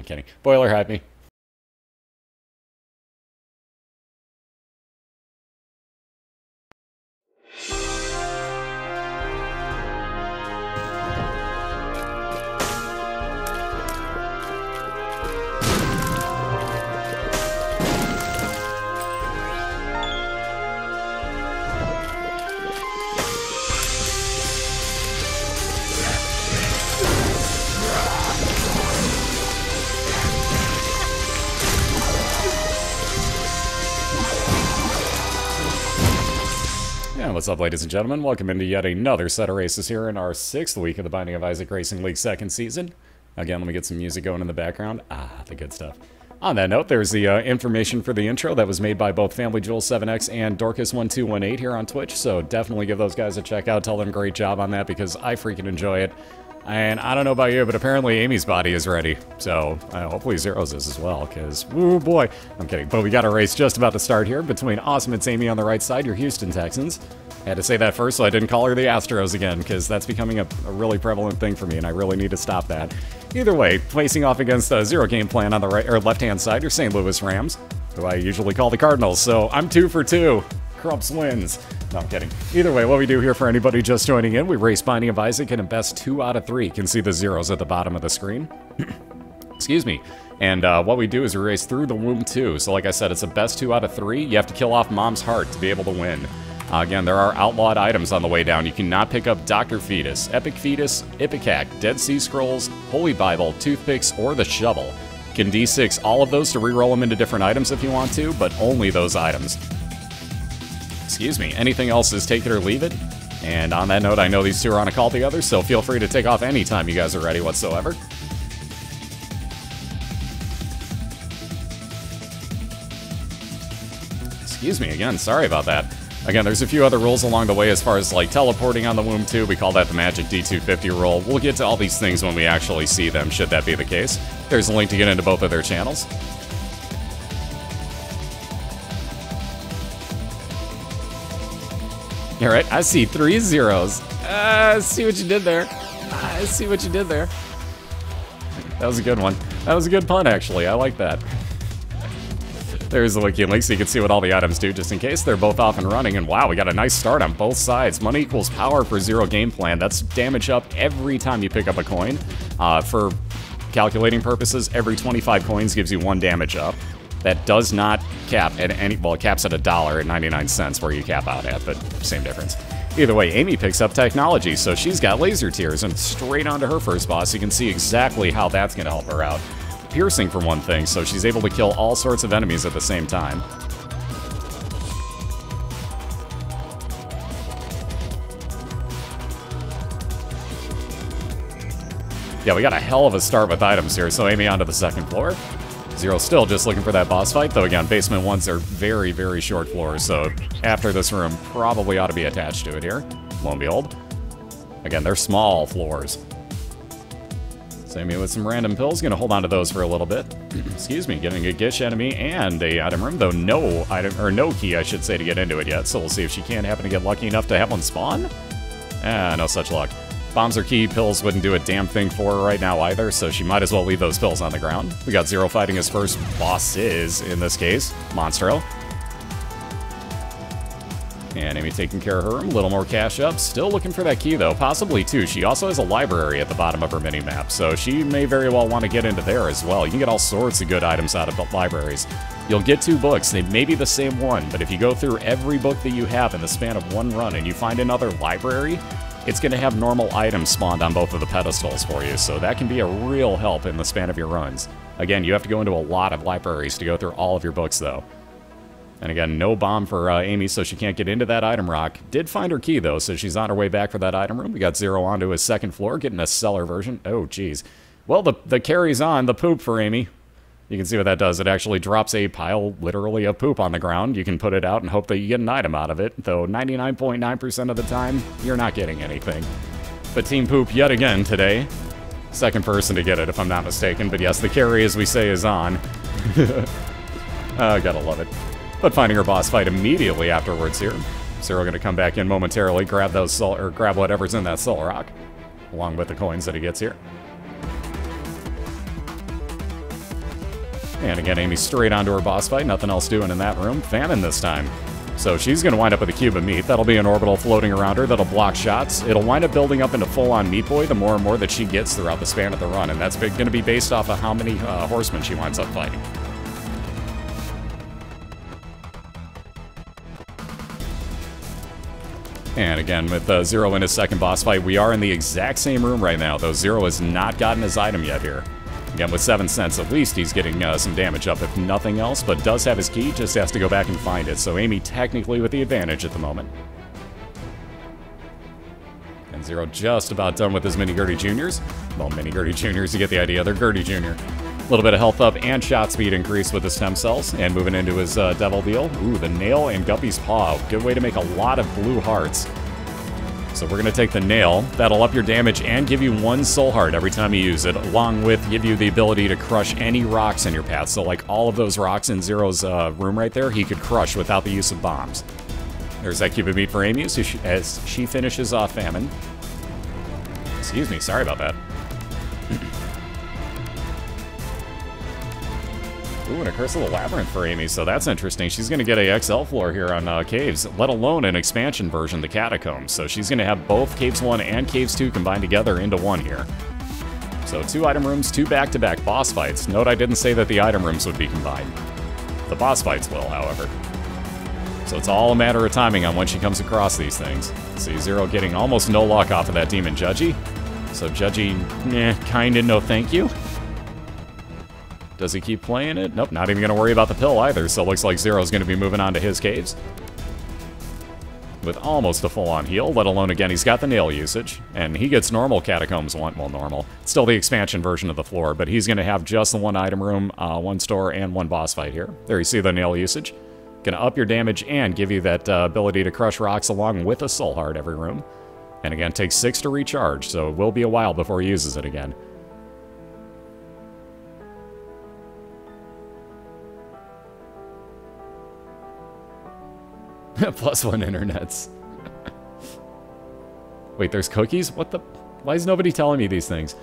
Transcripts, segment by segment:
kidding. BOILeR, hype me. What's up, ladies and gentlemen? Welcome into yet another set of races here in our 6th week of the Binding of Isaac Racing League 2nd season. Again, let me get some music going in the background. The good stuff. On that note, there's the information for the intro that was made by both FamilyJules7X and Dorcas1218 here on Twitch, so definitely give those guys a check out. Tell them great job on that because I freaking enjoy it. And I don't know about you, but apparently Amy's body is ready. So hopefully Zero's is as well, because, woo boy. I'm kidding, but we got a race just about to start here between Awesomeitsamy on the right side, your Houston Texans. I had to say that first so I didn't call her the Astros again, because that's becoming a really prevalent thing for me, and I really need to stop that. Either way, facing off against ZeroGamePlan on the right or left-hand side, your St. Louis Rams, who I usually call the Cardinals, so I'm 2 for 2. Krumps wins. No, I'm kidding. Either way, what we do here for anybody just joining in, we race Binding of Isaac in a best 2 out of 3. You can see the zeros at the bottom of the screen. Excuse me. And what we do is we race through the womb 2. So like I said, it's a best 2 out of 3. You have to kill off Mom's heart to be able to win. Again, there are outlawed items on the way down. You cannot pick up Dr. Fetus, Epic Fetus, Ipecac, Dead Sea Scrolls, Holy Bible, Toothpicks, or the Shovel. You can D6 all of those to reroll them into different items if you want to, but only those items. Excuse me. Anything else is take it or leave it. And on that note, I know these two are on a call together, so feel free to take off anytime you guys are ready whatsoever. Excuse me again, sorry about that. Again, there's a few other rules along the way as far as like teleporting on the womb 2. We call that the Magic D250 rule. We'll get to all these things when we actually see them, should that be the case. There's a link to get into both of their channels. All right, I see 3 zeros. I see what you did there. I see what you did there. That was a good one. That was a good pun, actually. I like that. There's the wiki link so you can see what all the items do, just in case they're both off and running. And wow, we got a nice start on both sides. Money equals power for ZeroGamePlan. That's damage up every time you pick up a coin. For calculating purposes, every 25 coins gives you 1 damage up. That does not cap at any, well, it caps at $1 at 99 cents where you cap out at, but same difference. Either way, Amy picks up technology, so she's got laser tears and straight onto her first boss. You can see exactly how that's going to help her out. Piercing for one thing, so she's able to kill all sorts of enemies at the same time. Yeah, we got a hell of a start with items here, so Amy onto the 2nd floor. Zero still just looking for that boss fight, though again, basement 1s are very, very short floors, so after this room probably ought to be attached to it here. Lo and behold. Again, they're small floors. Amy with some random pills, gonna hold on to those for a little bit. Excuse me, getting a Gish enemy and a item room, though no item, or no key, I should say, to get into it yet, so we'll see if she can happen to get lucky enough to have one spawn. No such luck. Bombs are key, pills wouldn't do a damn thing for her right now either, so she might as well leave those pills on the ground. We got Zero fighting his first bosses, in this case, Monstro. And Amy taking care of her, a little more cash up. Still looking for that key, though, possibly two. She also has a library at the bottom of her mini-map, so she may very well want to get into there as well. You can get all sorts of good items out of the libraries. You'll get 2 books. They may be the same one, but if you go through every book that you have in the span of 1 run and you find another library, it's going to have normal items spawned on both of the pedestals for you, so that can be a real help in the span of your runs. Again, you have to go into a lot of libraries to go through all of your books, though. And again, no bomb for Amy, so she can't get into that item rock. Did find her key, though, so she's on her way back for that item room. We got Zero onto his 2nd floor, getting a cellar version. Oh, geez. Well, the carry's on, the poop for Amy. You can see what that does. It actually drops a pile, literally, of poop on the ground. You can put it out and hope that you get an item out of it, though 99.9% of the time, you're not getting anything. But Team Poop yet again today. 2nd person to get it, if I'm not mistaken. But yes, the carry, as we say, is on. Gotta love it. But finding her boss fight immediately afterwards here. Zero gonna come back in momentarily, grab those soul, or grab whatever's in that soul rock, along with the coins that he gets here. And again, Amy straight onto her boss fight. Nothing else doing in that room. Famine this time. So she's going to wind up with a cube of meat. That'll be an orbital floating around her that'll block shots. It'll wind up building up into full-on Meat Boy the more and more that she gets throughout the span of the run. And that's going to be based off of how many horsemen she winds up fighting. And again, with Zero in his second boss fight, we are in the exact same room right now, though Zero has not gotten his item yet here. Again, with 7 cents, at least he's getting some damage up, if nothing else, but does have his key, just has to go back and find it. So Amy technically with the advantage at the moment. And Zero just about done with his Mini Gertie Juniors. Well, Mini Gertie Juniors, you get the idea, they're Gertie Jr. A little bit of health up and shot speed increase with the stem cells, and moving into his Devil Deal. Ooh, the Nail and Guppy's Paw. Good way to make a lot of blue hearts. So we're going to take the Nail. That'll up your damage and give you 1 soul heart every time you use it, along with give you the ability to crush any rocks in your path. So like all of those rocks in Zero's room right there, he could crush without the use of bombs. There's that cube of meat for Amy as she finishes off Famine. Excuse me, sorry about that. Ooh, and a Curse of the Labyrinth for Amy, so that's interesting. She's going to get a XL floor here on Caves, let alone an expansion version, the Catacombs. So she's going to have both Caves 1 and Caves 2 combined together into one here. So 2 item rooms, 2 back-to-back boss fights. Note I didn't say that the item rooms would be combined. The boss fights will, however. So it's all a matter of timing on when she comes across these things. See, Zero getting almost no luck off of that Demon Judgy. So Judgy, kinda no thank you. Does he keep playing it? Nope, not even going to worry about the pill either, so it looks like Zero's going to be moving on to his caves. With almost a full-on heal, let alone, again, he's got the nail usage, and he gets normal Catacombs one, well, normal. Still the expansion version of the floor, but he's going to have just the 1 item room, 1 store, and 1 boss fight here. There you see the nail usage. Going to up your damage and give you that ability to crush rocks along with a soul heart every room. And again, takes 6 to recharge, so it will be a while before he uses it again. +1 internets. Wait, there's cookies? What the? Why is nobody telling me these things?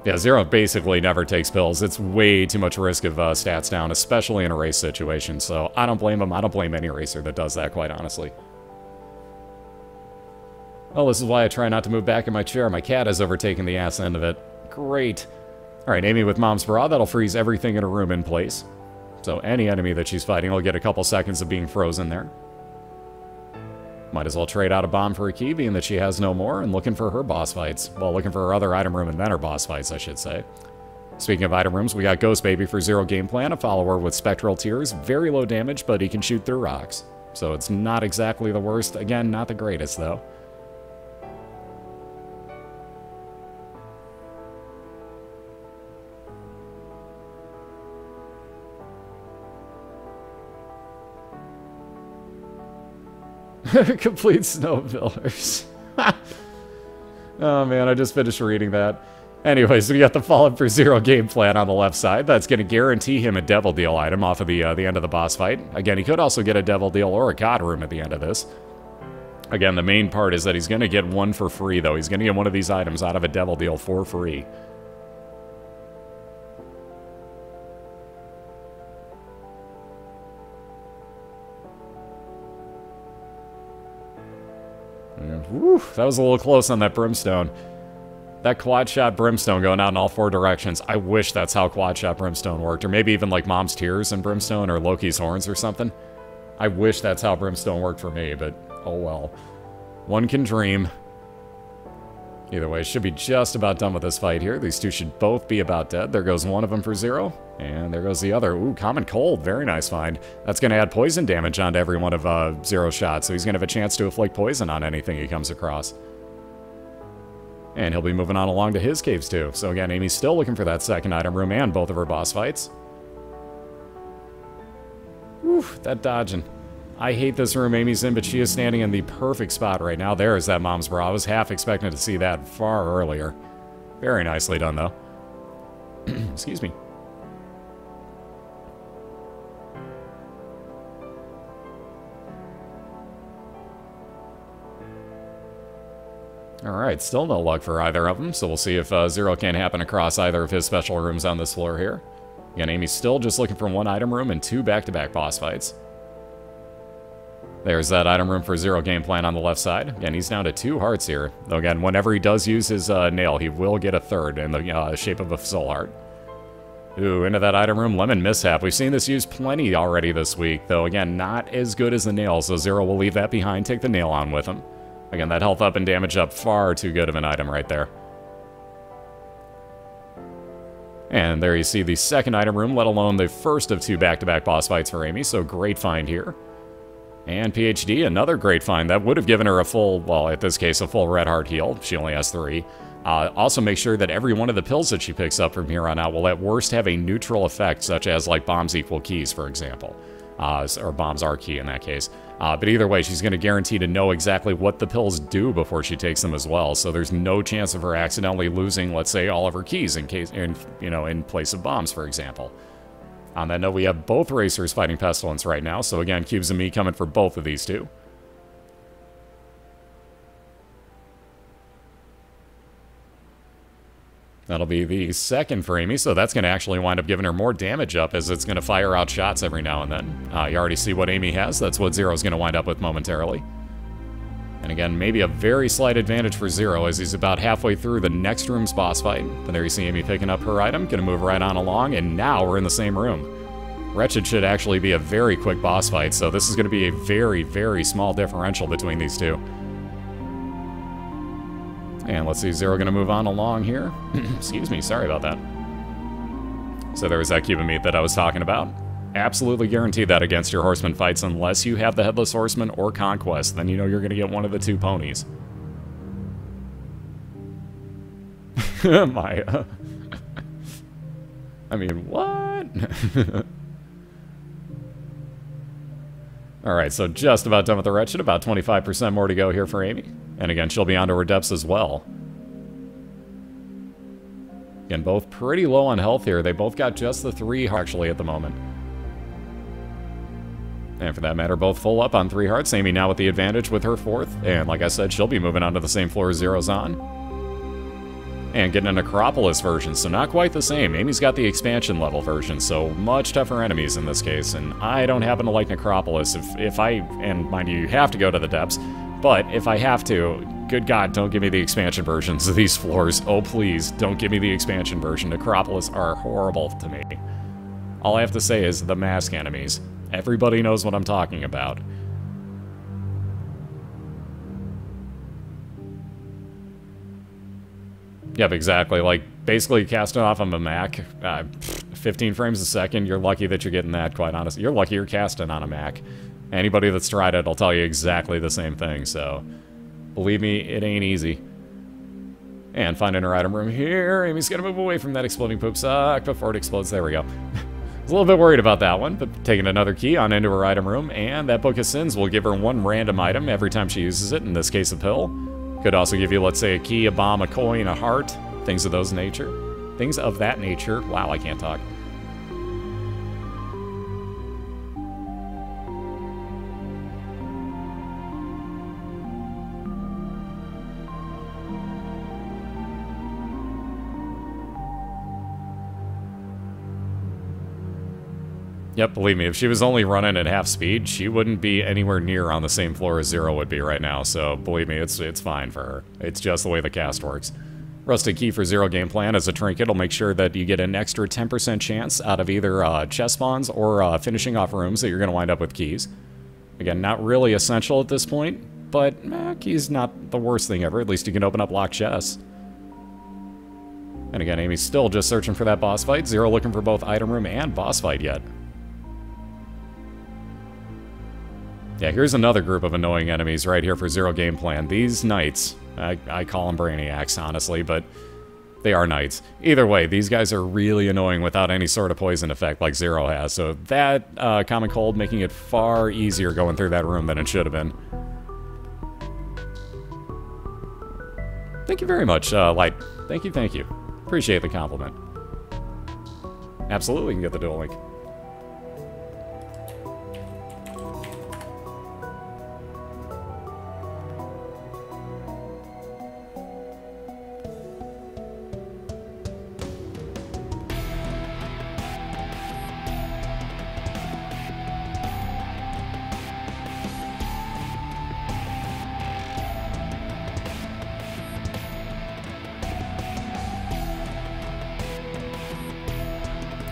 Yeah, Zero basically never takes pills. It's way too much risk of stats down, especially in a race situation. So I don't blame him. I don't blame any racer that does that, quite honestly. Oh, this is why I try not to move back in my chair. My cat has overtaken the ass end of it. Great. All right, Amy with Mom's Bra. That'll freeze everything in her room in place. So any enemy that she's fighting will get a couple seconds of being frozen there. Might as well trade out a bomb for a key, being that she has no more, and looking for her boss fights. Well, looking for her other item room and then her boss fights, I should say. Speaking of item rooms, we got Ghost Baby for ZeroGamePlan, a follower with Spectral Tears. Very low damage, but he can shoot through rocks. So it's not exactly the worst. Again, not the greatest, though. Complete snow pillars. Oh man, I just finished reading that. Anyways, we got the Fallen for ZeroGamePlan on the left side. That's going to guarantee him a Devil Deal item off of the end of the boss fight. Again, he could also get a Devil Deal or a God Room at the end of this. Again, the main part is that he's going to get 1 for free, though. He's going to get one of these items out of a Devil Deal for free. Whew, that was a little close on that Brimstone. That quad-shot Brimstone going out in all 4 directions. I wish that's how quad-shot Brimstone worked. Or maybe even like Mom's Tears and Brimstone or Loki's Horns or something. I wish that's how Brimstone worked for me, but oh well. One can dream. Either way, should be just about done with this fight here. These two should both be about dead. There goes one of them for 0. And there goes the other. Ooh, Common Cold. Very nice find. That's going to add poison damage onto every one of Zero's shots. So he's going to have a chance to inflict poison on anything he comes across. And he'll be moving on along to his caves too. So again, Amy's still looking for that second item room and both of her boss fights. Whew, that dodging. I hate this room Amy's in, but she is standing in the perfect spot right now. There is that Mom's Bra. I was half expecting to see that far earlier. Very nicely done, though. Excuse me. Alright, still no luck for either of them, so we'll see if Zero can happen across either of his special rooms on this floor here. Again, Amy's still just looking for one item room and 2 back-to-back boss fights. There's that item room for ZeroGamePlan on the left side. Again, he's down to 2 hearts here. Though again, whenever he does use his nail, he will get a 3rd in the shape of a soul heart. Ooh, into that item room, Lemon Mishap. We've seen this used plenty already this week, though again, not as good as the nail, so Zero will leave that behind, take the nail on with him. Again, that health up and damage up, far too good of an item right there. And there you see the second item room, let alone the first of 2 back-to-back boss fights for Amy, so great find here. And PhD, another great find. That would have given her a full, well, at this case, a full red heart heal. She only has 3. Also make sure that every one of the pills that she picks up from here on out will at worst have a neutral effect, such as like bombs equal keys, for example. Or bombs are key in that case. But either way, she's going to guarantee to know exactly what the pills do before she takes them as well. So there's no chance of her accidentally losing, let's say, all of her keys in place of bombs, for example. On that note, we have both racers fighting Pestilence right now, so again, Cubes and me coming for both of these 2. That'll be the second for Amy, so that's going to actually wind up giving her more damage up as it's going to fire out shots every now and then. You already see what Amy has, that's what Zero's going to wind up with momentarily. And again, maybe a very slight advantage for Zero as he's about halfway through the next room's boss fight. But there you see Amy picking up her item, gonna move right on along, and now we're in the same room. Wretched should actually be a very quick boss fight, so this is gonna be a very, very small differential between these 2. And let's see, Zero gonna move on along here. Excuse me, sorry about that. So there was that cube of meat that I was talking about. Absolutely guarantee that against your Horseman fights unless you have the Headless Horseman or Conquest. Then you know you're going to get one of the 2 ponies. Maya. I mean, what? Alright, so just about done with the Wretched. About 25% more to go here for Amy. And again, she'll be onto her depths as well. Again, both pretty low on health here. They both got just the 3 actually at the moment. And for that matter, both full up on 3 hearts. Amy now with the advantage with her 4th. And like I said, she'll be moving on to the same floor as Zero's on. And getting an Necropolis version, so not quite the same. Amy's got the expansion level version, so much tougher enemies in this case. And I don't happen to like Necropolis. If I, and mind you have to go to the depths, but if I have to, good God, don't give me the expansion versions of these floors. Oh please, don't give me the expansion version. Necropolis are horrible to me. All I have to say is the mask enemies. Everybody knows what I'm talking about. Yep, exactly. Like, basically casting off of a Mac, 15 frames a second, you're lucky that you're getting that, quite honestly. You're lucky you're casting on a Mac. Anybody that's tried it will tell you exactly the same thing, so believe me, it ain't easy. And finding her item room here. Amy's gonna move away from that exploding poop sock before it explodes. There we go. A little bit worried about that one, but taking another key on into her item room, and that Book of Sins will give her 1 random item every time she uses it, in this case a pill. Could also give you, let's say, a key, a bomb, a coin, a heart, things of those nature. Things of that nature. Wow, I can't talk. Yep, believe me, if she was only running at half speed, she wouldn't be anywhere near on the same floor as Zero would be right now, so believe me, it's fine for her. It's just the way the cast works. Rusted Key for ZeroGamePlan as a trinket will make sure that you get an extra 10% chance out of either chest spawns or finishing off rooms that you're going to wind up with keys. Again, not really essential at this point, but keys not the worst thing ever. At least you can open up locked chests. And again, Amy's still just searching for that boss fight. Zero looking for both item room and boss fight yet. Yeah, here's another group of annoying enemies right here for ZeroGamePlan. These knights, I call them brainiacs, honestly, but they are knights. Either way, these guys are really annoying without any sort of poison effect like Zero has, so that common cold making it far easier going through that room than it should have been. Thank you very much, Light. Thank you. Appreciate the compliment. Absolutely can get the dual link.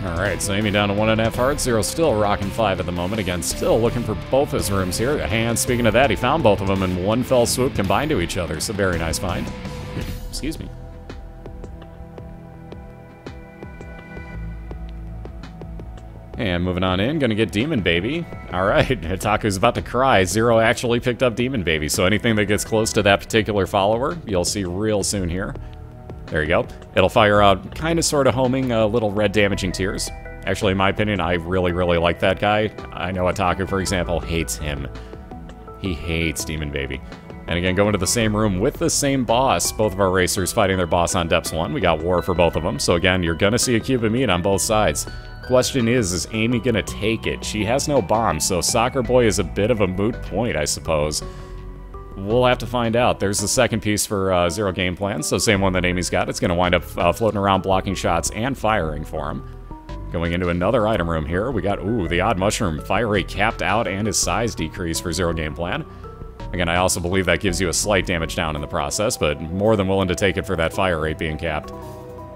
Alright, so Amy down to 1.5 hearts. Zero still rocking 5 at the moment. Again, still looking for both his rooms here. And speaking of that, he found both of them in one fell swoop combined to each other. So very nice find. Excuse me. And moving on in, gonna get Demon Baby. Alright, Hitaku's about to cry. Zero actually picked up Demon Baby, so anything that gets close to that particular follower, you'll see real soon here. There you go. It'll fire out kind of sort of homing little red damaging tears. Actually, in my opinion, I really, really like that guy. I know Hitaku, for example, hates him. He hates Demon Baby. And again, going to the same room with the same boss. Both of our racers fighting their boss on Depths 1. We got war for both of them. So again, you're gonna see a cube of meat on both sides. Question is Amy gonna take it? She has no bombs, so Soccer Boy is a bit of a moot point, I suppose. We'll have to find out. There's the second piece for ZeroGamePlan, so same one that Amy's got. It's gonna wind up floating around, blocking shots and firing for him. Going into another item room here, we got, ooh, the Odd Mushroom. Fire rate capped out and his size decreased for ZeroGamePlan. Again, I also believe that gives you a slight damage down in the process, but more than willing to take it for that fire rate being capped.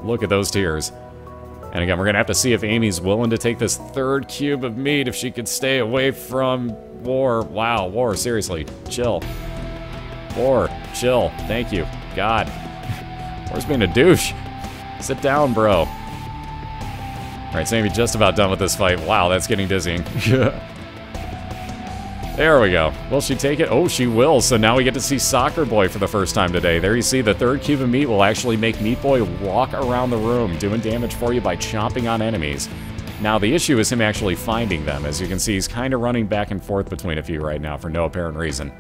Look at those tears. And again, we're going to have to see if Amy's willing to take this third cube of meat, if she could stay away from War. Wow, War, seriously, chill. War, chill, thank you. God. War's being a douche. Sit down, bro. Alright, so Amy just about done with this fight. Wow, that's getting dizzying. There we go. Will she take it? Oh, she will. So now we get to see Soccer Boy for the first time today. There you see, the third cube of meat will actually make Meat Boy walk around the room, doing damage for you by chomping on enemies. Now, the issue is him actually finding them. As you can see, he's kind of running back and forth between a few right now for no apparent reason.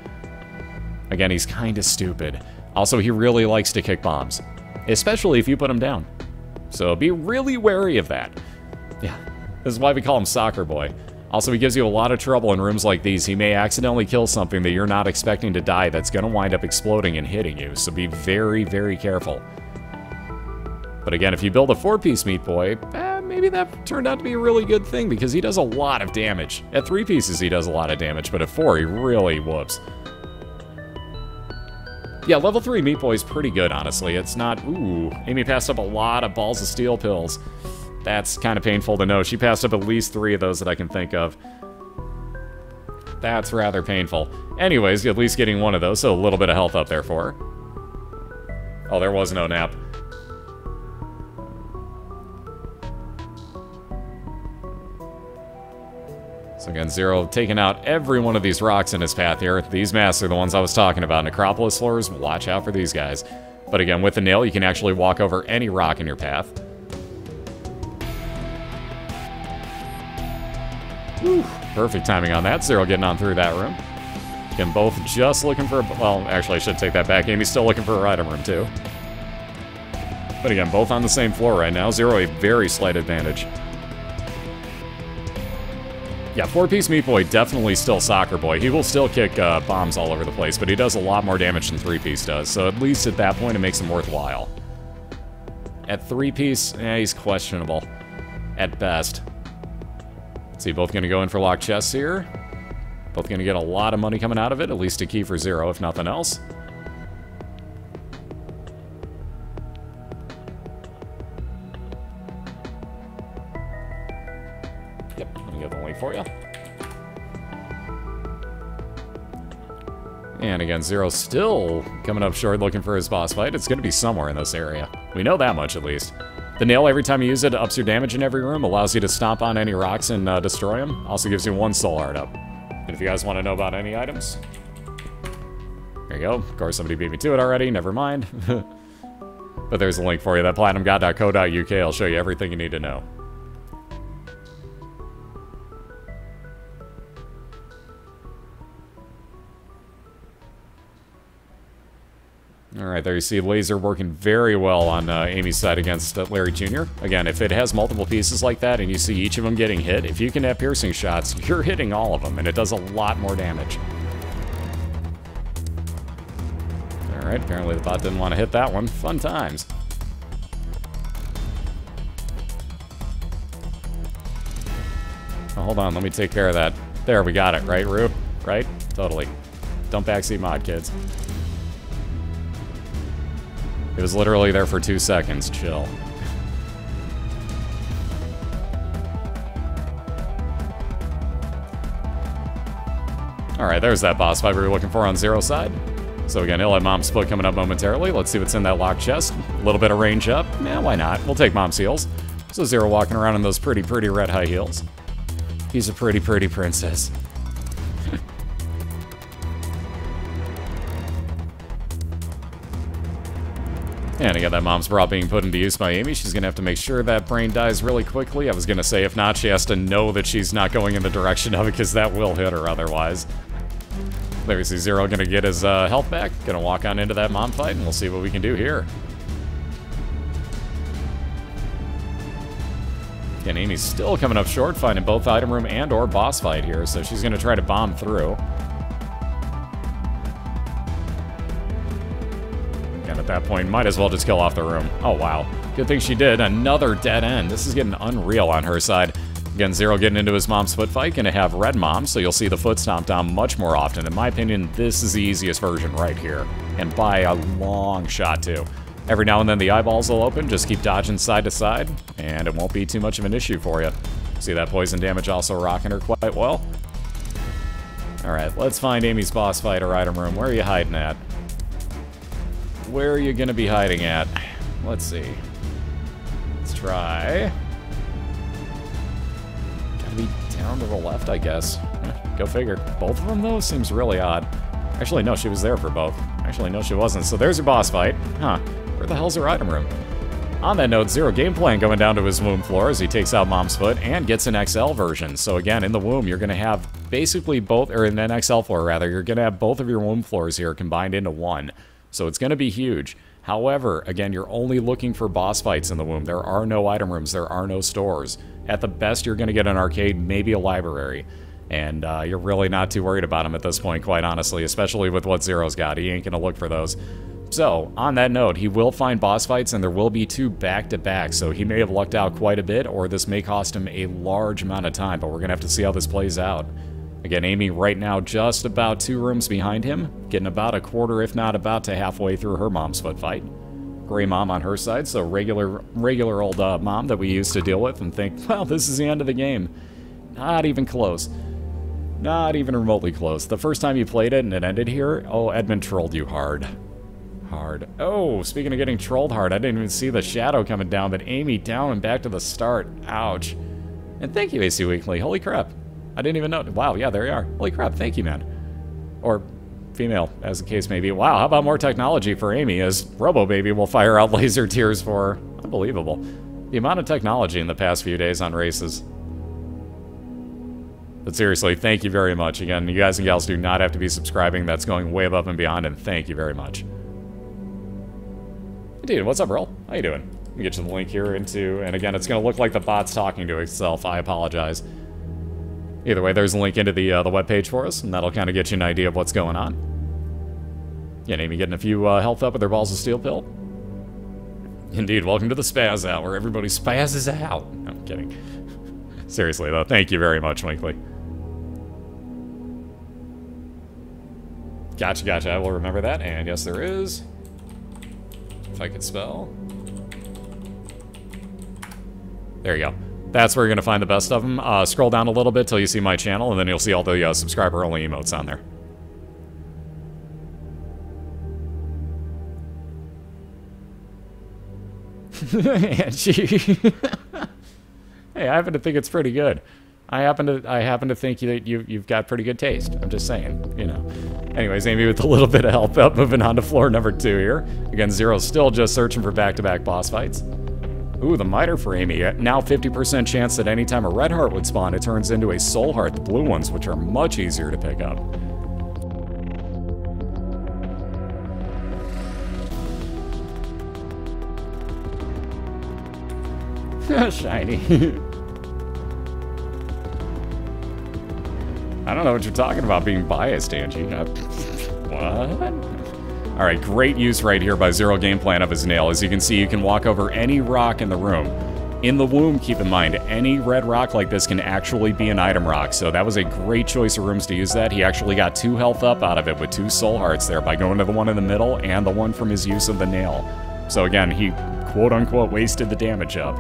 Again, he's kind of stupid. Also, he really likes to kick bombs, especially if you put him down. So be really wary of that. Yeah, this is why we call him Soccer Boy. Also, he gives you a lot of trouble in rooms like these. He may accidentally kill something that you're not expecting to die that's going to wind up exploding and hitting you, so be very, very careful. But again, if you build a 4-piece Meat Boy, maybe that turned out to be a really good thing, because he does a lot of damage. At 3 pieces, he does a lot of damage, but at 4, he really whoops. Yeah, level 3 Meat Boy is pretty good, honestly. It's not... Ooh, Amy passed up a lot of balls of steel pills. That's kind of painful to know. She passed up at least 3 of those that I can think of. That's rather painful. Anyways, at least getting 1 of those, so a little bit of health up there for her. Oh, there was no nap. So again, Zero taking out every one of these rocks in his path here. These masks are the ones I was talking about. Necropolis floors, watch out for these guys. But again, with the nail, you can actually walk over any rock in your path. Whew, perfect timing on that. Zero getting on through that room. Again, both just looking for... Well, actually, I should take that back. Amy's still looking for her item room, too. But again, both on the same floor right now. Zero a very slight advantage. Yeah, 4-piece Meat Boy, definitely still Soccer Boy. He will still kick bombs all over the place, but he does a lot more damage than 3-piece does. So at least at that point, it makes him worthwhile. At 3-piece, he's questionable. At best. See, both going to go in for locked chests here. Both going to get a lot of money coming out of it, at least a key for Zero, if nothing else. Yep, let me get the link for you. And again, Zero still coming up short looking for his boss fight. It's going to be somewhere in this area. We know that much, at least. The nail, every time you use it, ups your damage in every room, allows you to stomp on any rocks and destroy them. Also gives you 1 soul heart up. And if you guys want to know about any items, there you go. Of course, somebody beat me to it already, never mind. But there's a link for you, that platinumgod.co.uk. I'll show you everything you need to know. Alright, there you see Laser working very well on Amy's side against Larry Jr. Again, if it has multiple pieces like that and you see each of them getting hit, if you can have piercing shots, you're hitting all of them, and it does a lot more damage. Alright, apparently the bot didn't want to hit that one. Fun times. Oh, hold on, let me take care of that. There, we got it, right, Rue? Right? Totally. Don't backseat mod, kids. It was literally there for 2 seconds. Chill. Alright, there's that boss fight we were looking for on Zero's side. So again, he'll have Mom's foot coming up momentarily. Let's see what's in that locked chest. A little bit of range up. Yeah, why not? We'll take Mom's heels. So Zero walking around in those pretty red high heels. He's a pretty princess. And again, that Mom's bra being put into use by Amy. She's going to have to make sure that brain dies really quickly. I was going to say, if not, she has to know that she's not going in the direction of it, because that will hit her otherwise. There we see Zero going to get his health back. Going to walk on into that Mom fight, and we'll see what we can do here. Again, Amy's still coming up short, finding both item room and or boss fight here, so she's going to try to bomb through. And at that point, might as well just kill off the room. Oh, wow. Good thing she did. Another dead end. This is getting unreal on her side. Again, Zero getting into his Mom's foot fight. Going to have red Mom, so you'll see the foot stomp down much more often. In my opinion, this is the easiest version right here. And by a long shot, too. Every now and then the eyeballs will open. Just keep dodging side to side, and it won't be too much of an issue for you. See that poison damage also rocking her quite well. Alright, let's find Amy's boss fight or item room. Where are you hiding at? Where are you going to be hiding at? Let's see. Let's try. Gotta be down to the left, I guess. Go figure. Both of them, though, seems really odd. Actually, no, she was there for both. Actually, no, she wasn't. So there's your boss fight. Huh. Where the hell's her item room? On that note, ZeroGamePlan going down to his womb floor as he takes out Mom's foot and gets an XL version. So again, in the womb, you're going to have basically both, or in an XL floor, rather, you're going to have both of your womb floors here combined into one. So it's going to be huge. However, again, you're only looking for boss fights in the womb. There are no item rooms. There are no stores. At the best, you're going to get an arcade, maybe a library. And you're really not too worried about them at this point, quite honestly, especially with what Zero's got. He ain't going to look for those. So, on that note, he will find boss fights, and there will be 2 back-to-back, so he may have lucked out quite a bit, or this may cost him a large amount of time, but we're going to have to see how this plays out. Again, Amy right now just about 2 rooms behind him, getting about a quarter, if not about to halfway through her Mom's foot fight. Gray Mom on her side, so regular old Mom that we used to deal with and think, well, this is the end of the game. Not even close. Not even remotely close. The first time you played it and it ended here, oh, Edmund trolled you hard. Hard. Oh, speaking of getting trolled hard, I didn't even see the shadow coming down, but Amy down and back to the start. Ouch. And thank you, AC Weekly. Holy crap. I didn't even know. Wow, yeah, there you are. Holy crap, thank you, man. Or female, as the case may be. Wow, how about more technology for Amy, as Robo Baby will fire out laser tears for her. Unbelievable. The amount of technology in the past few days on races. But seriously, thank you very much. Again, you guys and gals do not have to be subscribing. That's going way above and beyond, and thank you very much. Dude, what's up, Earl? How you doing? Let me get you the link here into, and again, it's going to look like the bot's talking to itself. I apologize. Either way, there's a link into the webpage for us, and that'll kind of get you an idea of what's going on. Yeah, Amy getting a few health up with their balls of steel pill. Indeed, welcome to the Spaz Out, where everybody spazzes out. No, I'm kidding. Seriously, though, thank you very much, Winkley. Gotcha, gotcha. I will remember that, and yes, there is. If I could spell. There you go. That's where you're going to find the best of them. Scroll down a little bit till you see my channel, and then you'll see all the subscriber-only emotes on there. And she... Hey, I happen to think it's pretty good. I happen to think that you've got pretty good taste. I'm just saying, you know. Anyways, Amy with a little bit of help up, moving on to floor number 2 here. Again, Zero's still just searching for back-to-back boss fights. Ooh, the miter for Amy. Now 50% chance that anytime a red heart would spawn, it turns into a soul heart, the blue ones, which are much easier to pick up. Shiny. I don't know what you're talking about being biased, Angie. What? Alright, great use right here by ZeroGamePlan of his nail. As you can see, you can walk over any rock in the room. In the womb, keep in mind, any red rock like this can actually be an item rock, so that was a great choice of rooms to use that. He actually got 2 health up out of it with 2 soul hearts there by going to the one in the middle and the one from his use of the nail. So again, he quote-unquote wasted the damage up.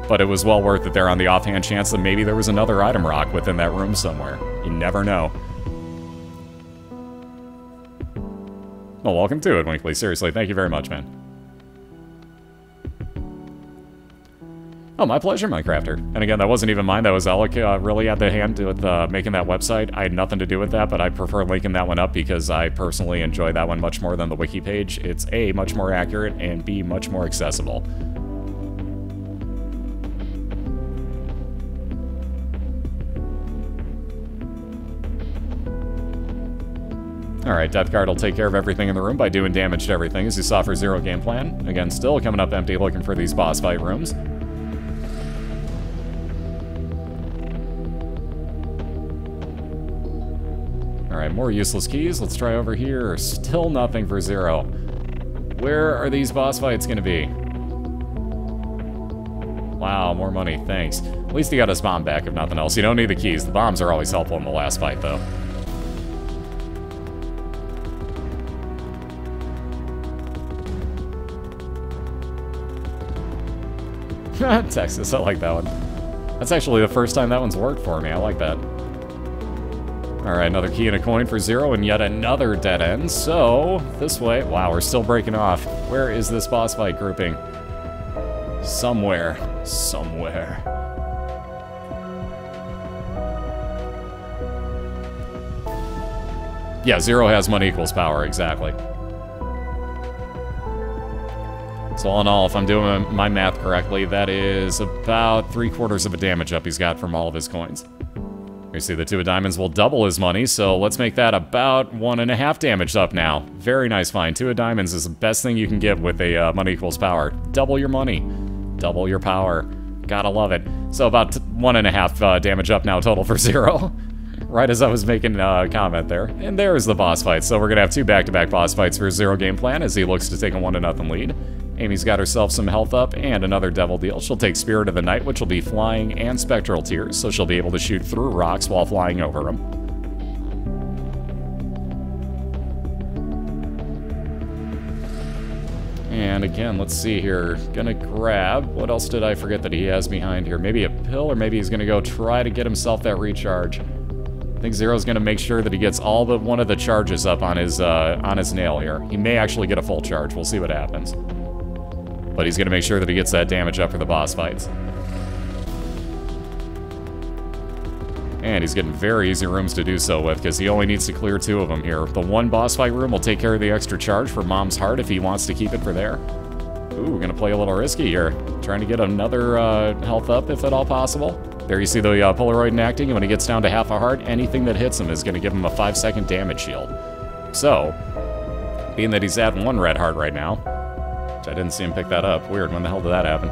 But it was well worth it there on the offhand chance that maybe there was another item rock within that room somewhere. You never know. Well, welcome to it, Winkley. Seriously, thank you very much, man. Oh, my pleasure, Minecrafter. And again, that wasn't even mine. That was Alec really had the hand with making that website. I had nothing to do with that, but I prefer linking that one up because I personally enjoy that one much more than the wiki page. It's A, much more accurate, and B, much more accessible. Alright, Death Guard will take care of everything in the room by doing damage to everything, as you saw for ZeroGamePlan. Again, still coming up empty looking for these boss fight rooms. Alright, more useless keys. Let's try over here. Still nothing for Zero. Where are these boss fights gonna be? Wow, more money, thanks. At least he got his bomb back, if nothing else. You don't need the keys. The bombs are always helpful in the last fight, though. Texas, I like that one. That's actually the first time that one's worked for me. I like that. Alright, another key and a coin for Zero, and yet another dead end. So, this way... Wow, we're still breaking off. Where is this boss fight grouping? Somewhere. Somewhere. Yeah, Zero has money equals power, exactly. So all in all, if I'm doing my math correctly, that is about 3/4 of a damage up he's got from all of his coins. You see the 2 of diamonds will double his money, so let's make that about 1.5 damage up now. Very nice find. 2 of diamonds is the best thing you can get with a money equals power. Double your money. Double your power. Gotta love it. So about 1.5 damage up now total for Zero. Right as I was making a comment there. And there's the boss fight. So we're gonna have 2 back-to-back boss fights for ZeroGamePlan as he looks to take a 1-0 lead. Amy's got herself some health up and another devil deal. She'll take Spirit of the Night, which will be flying and spectral tears, so she'll be able to shoot through rocks while flying over them. And again, let's see here. Gonna grab, what else did I forget that he has behind here? Maybe a pill, or maybe he's gonna go try to get himself that recharge. I think Zero's gonna make sure that he gets all but one of the charges up on his nail here. He may actually get a full charge. We'll see what happens. But he's gonna make sure that he gets that damage up for the boss fights. And he's getting very easy rooms to do so with, because he only needs to clear 2 of them here. The 1 boss fight room will take care of the extra charge for Mom's Heart if he wants to keep it for there. Ooh, gonna play a little risky here. Trying to get another health up, if at all possible. There you see the Polaroid in acting, and when he gets down to half a heart, anything that hits him is gonna give him a 5-second damage shield. So, being that he's at 1 red heart right now, I didn't see him pick that up. Weird, when the hell did that happen?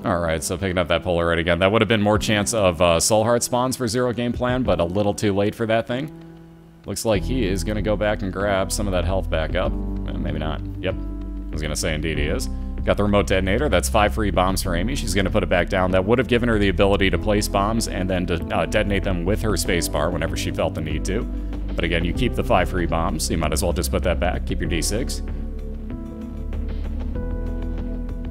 Alright, so picking up that Polaroid again. That would have been more chance of Soul Heart spawns for ZeroGamePlan, but a little too late for that thing. Looks like he is going to go back and grab some of that health back up. Maybe not. Yep. I was going to say indeed he is. Got the remote detonator. That's 5 free bombs for Amy. She's going to put it back down. That would have given her the ability to place bombs and then to detonate them with her spacebar whenever she felt the need to. But again, you keep the 5 free bombs, so you might as well just put that back. Keep your D6.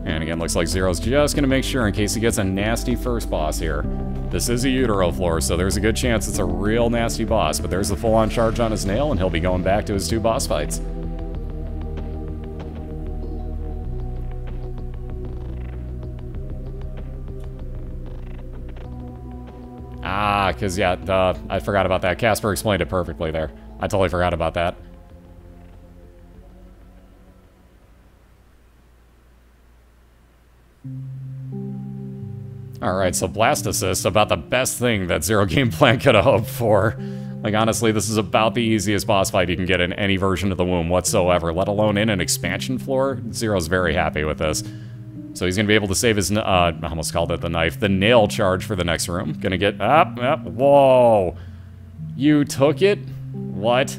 And again, looks like Zero's just going to make sure in case he gets a nasty first boss here. This is a utero floor, so there's a good chance it's a real nasty boss, but there's the full-on charge on his nail, and he'll be going back to his 2 boss fights. Ah, because, yeah, I forgot about that. Casper explained it perfectly there. I totally forgot about that. Alright, so Blast Assist, about the best thing that ZeroGamePlan could have hoped for. Like, honestly, this is about the easiest boss fight you can get in any version of the womb whatsoever, let alone in an expansion floor. Zero's very happy with this. So he's going to be able to save his, I almost called it the knife, the nail charge for the next room. Gonna get, whoa. You took it? What?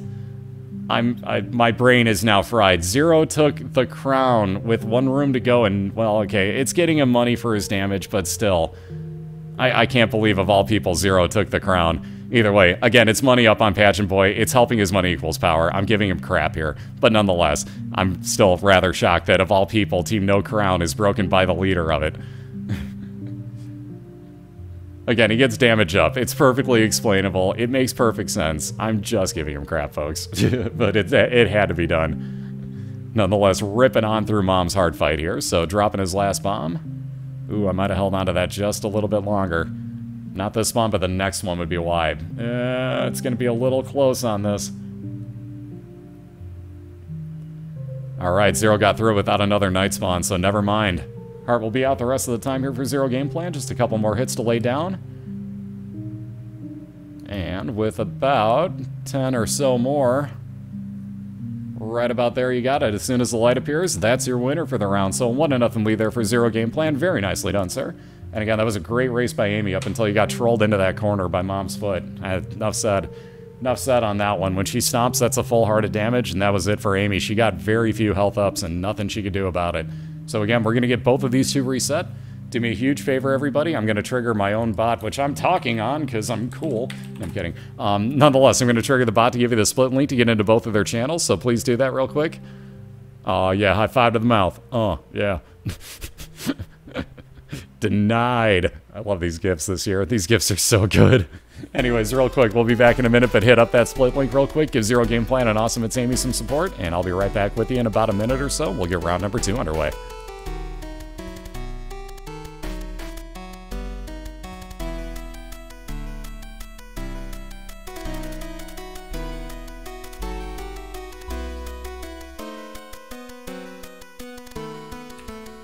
My brain is now fried. Zero took the crown with 1 room to go, and, well, okay, it's getting him money for his damage, but still. I can't believe, of all people, Zero took the crown. Either way, again, it's money up on Pageant Boy. It's helping his money equals power. I'm giving him crap here. But nonetheless, I'm still rather shocked that of all people, Team No Crown is broken by the leader of it. Again, he gets damage up. It's perfectly explainable. It makes perfect sense. I'm just giving him crap, folks. But it had to be done. Nonetheless, ripping on through Mom's hard fight here. So dropping his last bomb. Ooh, I might have held on to that just a little bit longer. Not this one, but the next one would be wide. It's going to be a little close on this. Alright, Zero got through without another night spawn, so never mind. Heart will be out the rest of the time here for ZeroGamePlan. Just a couple more hits to lay down. And with about 10 or so more, right about there you got it. As soon as the light appears, that's your winner for the round. So 1-0 lead there for ZeroGamePlan. Very nicely done, sir. And again, that was a great race by Amy up until you got trolled into that corner by Mom's foot. Enough said. Enough said on that one. When she stomps, that's a full heart of damage, and that was it for Amy. She got very few health ups and nothing she could do about it. So again, we're going to get both of these two reset. Do me a huge favor, everybody. I'm going to trigger my own bot, which I'm talking on because I'm cool. No, I'm kidding. Nonetheless, I'm going to trigger the bot to give you the split link to get into both of their channels, so please do that real quick. Oh, yeah, high five to the mouth. Oh, yeah. Denied. I love these gifts this year. These gifts are so good. Anyways, real quick, we'll be back in a minute, but hit up that split link real quick. Give ZeroGamePlan and Awesomeitsamy some support, and I'll be right back with you in about a minute or so. We'll get round number 2 underway.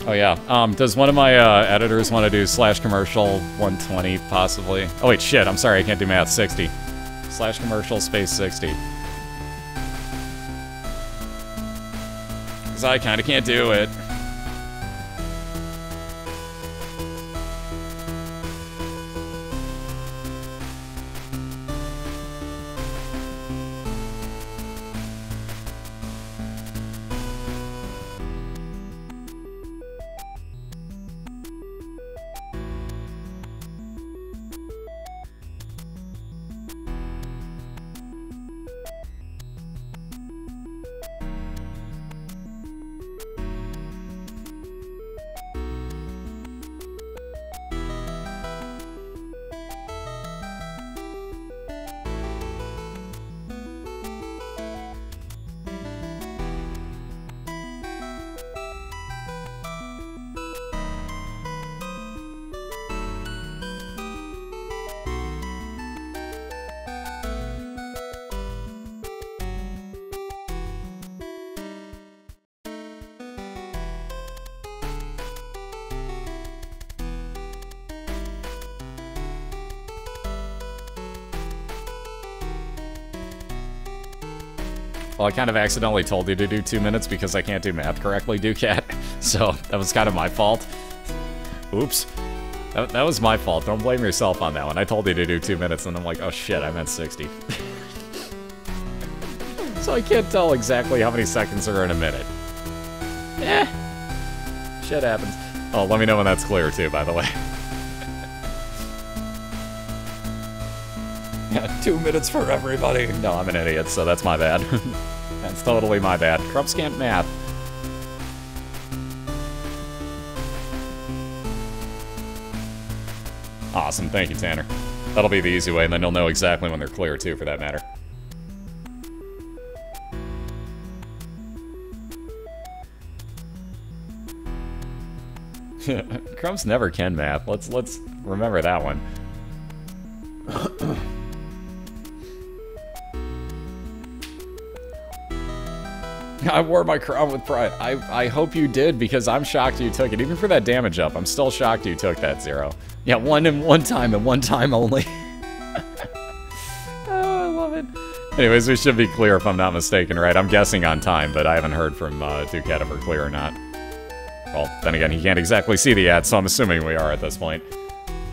Oh yeah, does one of my editors want to do /commercial 120 possibly? Oh wait, shit, I'm sorry, I can't do math. 60. /commercial space 60. Because I kind of can't do it. Well, I kind of accidentally told you to do 2 minutes because I can't do math correctly, Ducat. So, that was kind of my fault. Oops. That was my fault. Don't blame yourself on that one. I told you to do 2 minutes, and I'm like, oh shit, I meant 60. So I can't tell exactly how many seconds are in a minute. Shit happens. Oh, let me know when that's clear, too, by the way. Yeah, 2 minutes for everybody. No, I'm an idiot, so that's my bad. That's totally my bad. Krupps can't math. Awesome, thank you, Tanner. That'll be the easy way, and then you'll know exactly when they're clear, too, for that matter. Krupps never can math. Let's remember that one. I wore my crown with pride. I hope you did, because I'm shocked you took it. Even for that damage up, I'm still shocked you took that, Zero. Yeah, one time and one time only. Oh, I love it. Anyways, we should be clear if I'm not mistaken, right? I'm guessing on time, but I haven't heard from Ducat if we're clear or not. Well, then again, he can't exactly see the ad, so I'm assuming we are at this point.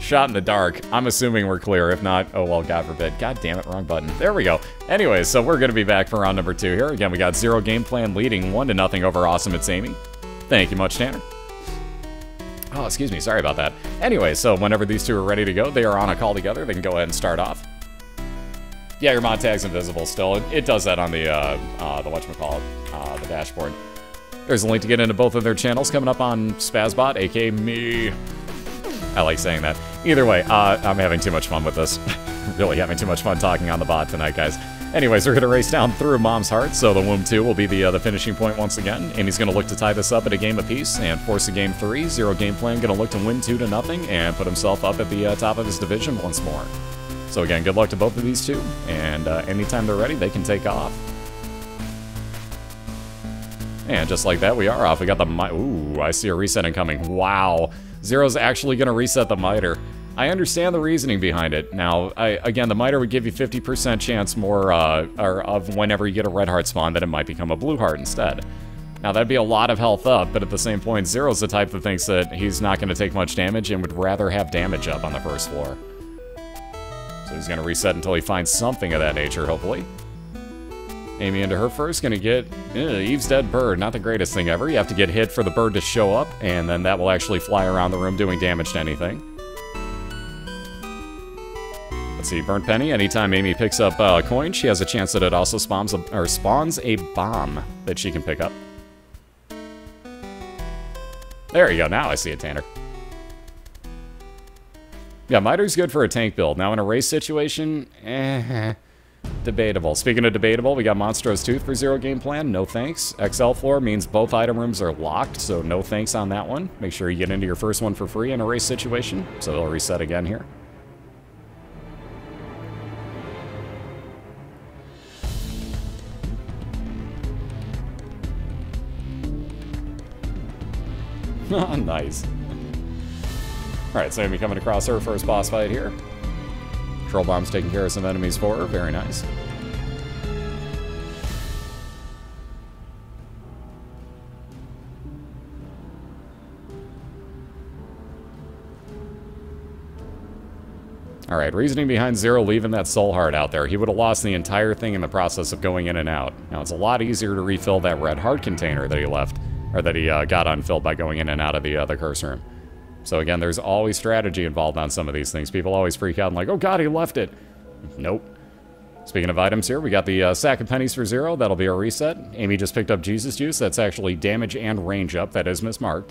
Shot in the dark. I'm assuming we're clear. If not, oh well, God forbid. God damn it, wrong button. There we go. Anyways, so we're going to be back for round number 2 here. Again, we got ZeroGamePlan leading 1-0 over Awesomeitsamy. Thank you much, Tanner. Oh, excuse me. Sorry about that. Anyway, so whenever these two are ready to go, they are on a call together. They can go ahead and start off. Yeah, your mod tag's invisible still. It does that on the whatchamacallit, the dashboard. There's a link to get into both of their channels coming up on Spazbot, aka me. I like saying that. Either way, I'm having too much fun with this. Really having too much fun talking on the bot tonight, guys. Anyways, we're going to race down through Mom's Heart, so the Womb 2 will be the finishing point once again. Amy's going to look to tie this up at a game apiece and force a game 3. ZeroGamePlan going to look to win 2-0 and put himself up at the top of his division once more. So again, good luck to both of these two, and anytime they're ready, they can take off. And just like that, we are off. We got the ooh, I see a reset incoming. Wow. Zero's actually going to reset the miter. I understand the reasoning behind it. Now, again, the miter would give you 50% chance more of whenever you get a red heart spawn that it might become a blue heart instead. Now, that'd be a lot of health up, but at the same point, Zero's the type that thinks that he's not going to take much damage and would rather have damage up on the first floor. So he's going to reset until he finds something of that nature, hopefully. Amy into her first, gonna get Eve's dead bird. Not the greatest thing ever. You have to get hit for the bird to show up, and then that will actually fly around the room doing damage to anything. Let's see, Burnt Penny. Anytime Amy picks up a coin, she has a chance that it also spawns a bomb that she can pick up. There you go. Now I see it, Tanner. Yeah, Miter's good for a tank build. Now in a race situation, debatable. Speaking of debatable, we got Monstro's Tooth for ZeroGamePlan. No thanks. XL floor means both item rooms are locked, so no thanks on that one. Make sure you get into your first one for free in a race situation, so it'll reset again here. Nice. Alright, so Amy coming across her first boss fight here. Troll Bomb's taking care of some enemies for her. Very nice. Alright, reasoning behind Zero leaving that soul heart out there. He would have lost the entire thing in the process of going in and out. Now, it's a lot easier to refill that red heart container that he left, or that he got unfilled by going in and out of the curse room. So again, there's always strategy involved on some of these things. People always freak out and like, oh god, he left it. Nope. Speaking of items here, we got the sack of pennies for Zero. That'll be a reset. Amy just picked up Jesus Juice. That's actually damage and range up. That is mismarked.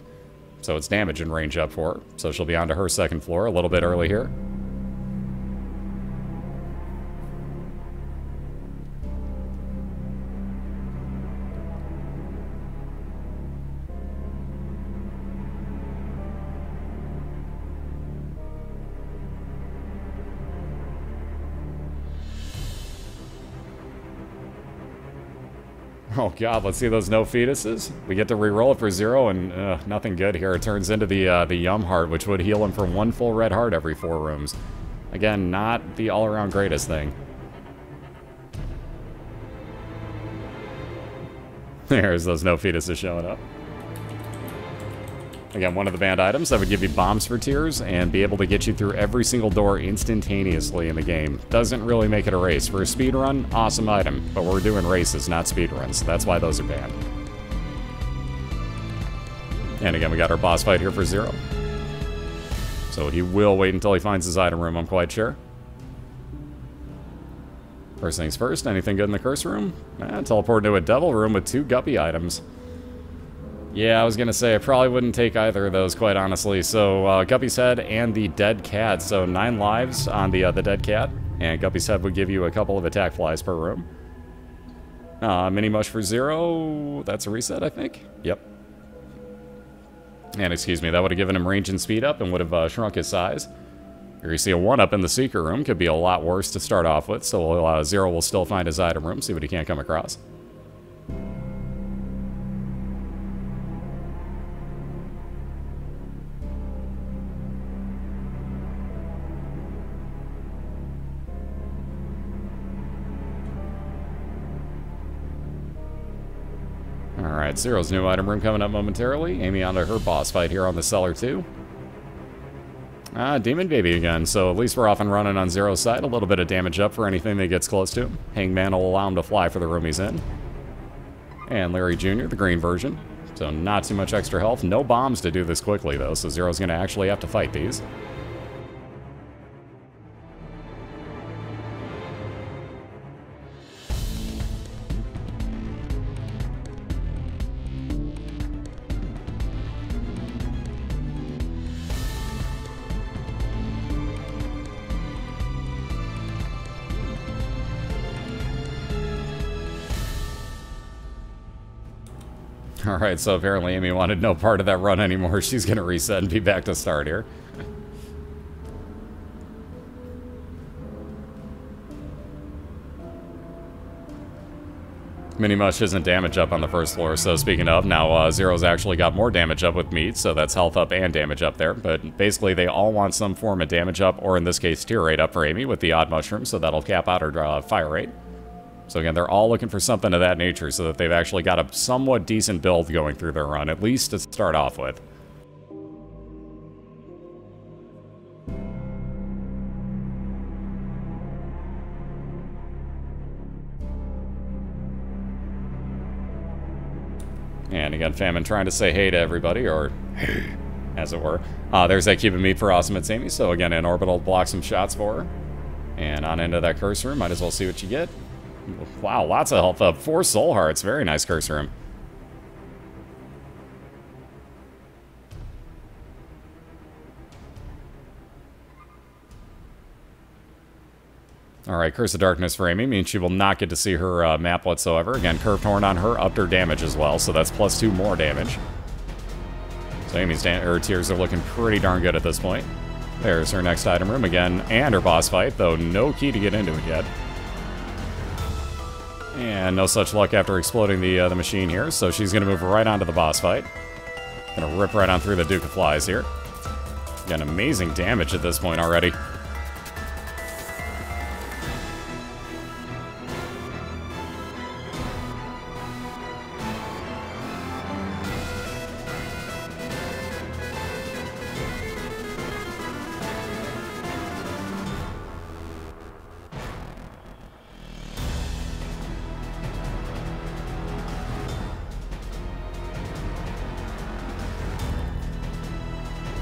So it's damage and range up for her. So she'll be on to her second floor a little bit early here. Oh god, let's see those no fetuses. We get to re-roll it for Zero, and nothing good here. It turns into the Yum Heart, which would heal him for 1 full red heart every 4 rooms. Again, not the all-around greatest thing. There's those no fetuses showing up. Again, one of the banned items that would give you bombs for tears and be able to get you through every single door instantaneously in the game. Doesn't really make it a race. For a speedrun, awesome item, but we're doing races, not speedruns, so that's why those are banned. And again, we got our boss fight here for Zero. So he will wait until he finds his item room, I'm quite sure. First things first, anything good in the curse room? Teleport into a devil room with 2 guppy items. Yeah, I was gonna say, I probably wouldn't take either of those, quite honestly. So, Guppy's Head and the Dead Cat. So, 9 lives on the Dead Cat. And Guppy's Head would give you a couple of attack flies per room. Mini Mush for Zero. That's a reset, I think. Yep. And, excuse me, that would have given him range and speed up and would have shrunk his size. Here you see a 1-up in the Secret Room. Could be a lot worse to start off with. So, Zero will still find his item room, see what he can't come across. Alright, Zero's new item room coming up momentarily. Amy onto her boss fight here on the Cellar 2. Demon Baby again, so at least we're off and running on Zero's side. A little bit of damage up for anything that gets close to him. Hangman will allow him to fly for the room he's in. And Larry Jr., the green version. So not too much extra health. No bombs to do this quickly, though, so Zero's going to actually have to fight these. Alright, so apparently Amy wanted no part of that run anymore. She's gonna reset and be back to start here. Mini Mush isn't damage up on the first floor, so speaking of, now Zero's actually got more damage up with meat, so that's health up and damage up there. But basically, they all want some form of damage up, or in this case, tier rate up for Amy with the odd mushroom, so that'll cap out her fire rate. So again, they're all looking for something of that nature, so that they've actually got a somewhat decent build going through their run, at least to start off with. And again, Famine trying to say hey to everybody, or hey, as it were. There's that cube of meat for Awesomeitsamy, so again, an orbital block some shots for her. And on into that curse room, might as well see what you get. Wow, lots of health up. 4 soul hearts, very nice curse room. Alright, Curse of Darkness for Amy means she will not get to see her map whatsoever. Again, Curved Horn on her, upped her damage as well, so that's +2 more damage. So Amy's tiers are looking pretty darn good at this point. There's her next item room again, and her boss fight, though no key to get into it yet. And no such luck after exploding the machine here, so she's going to move right onto the boss fight. Gonna rip right on through the Duke of Flies here. Again, amazing damage at this point already.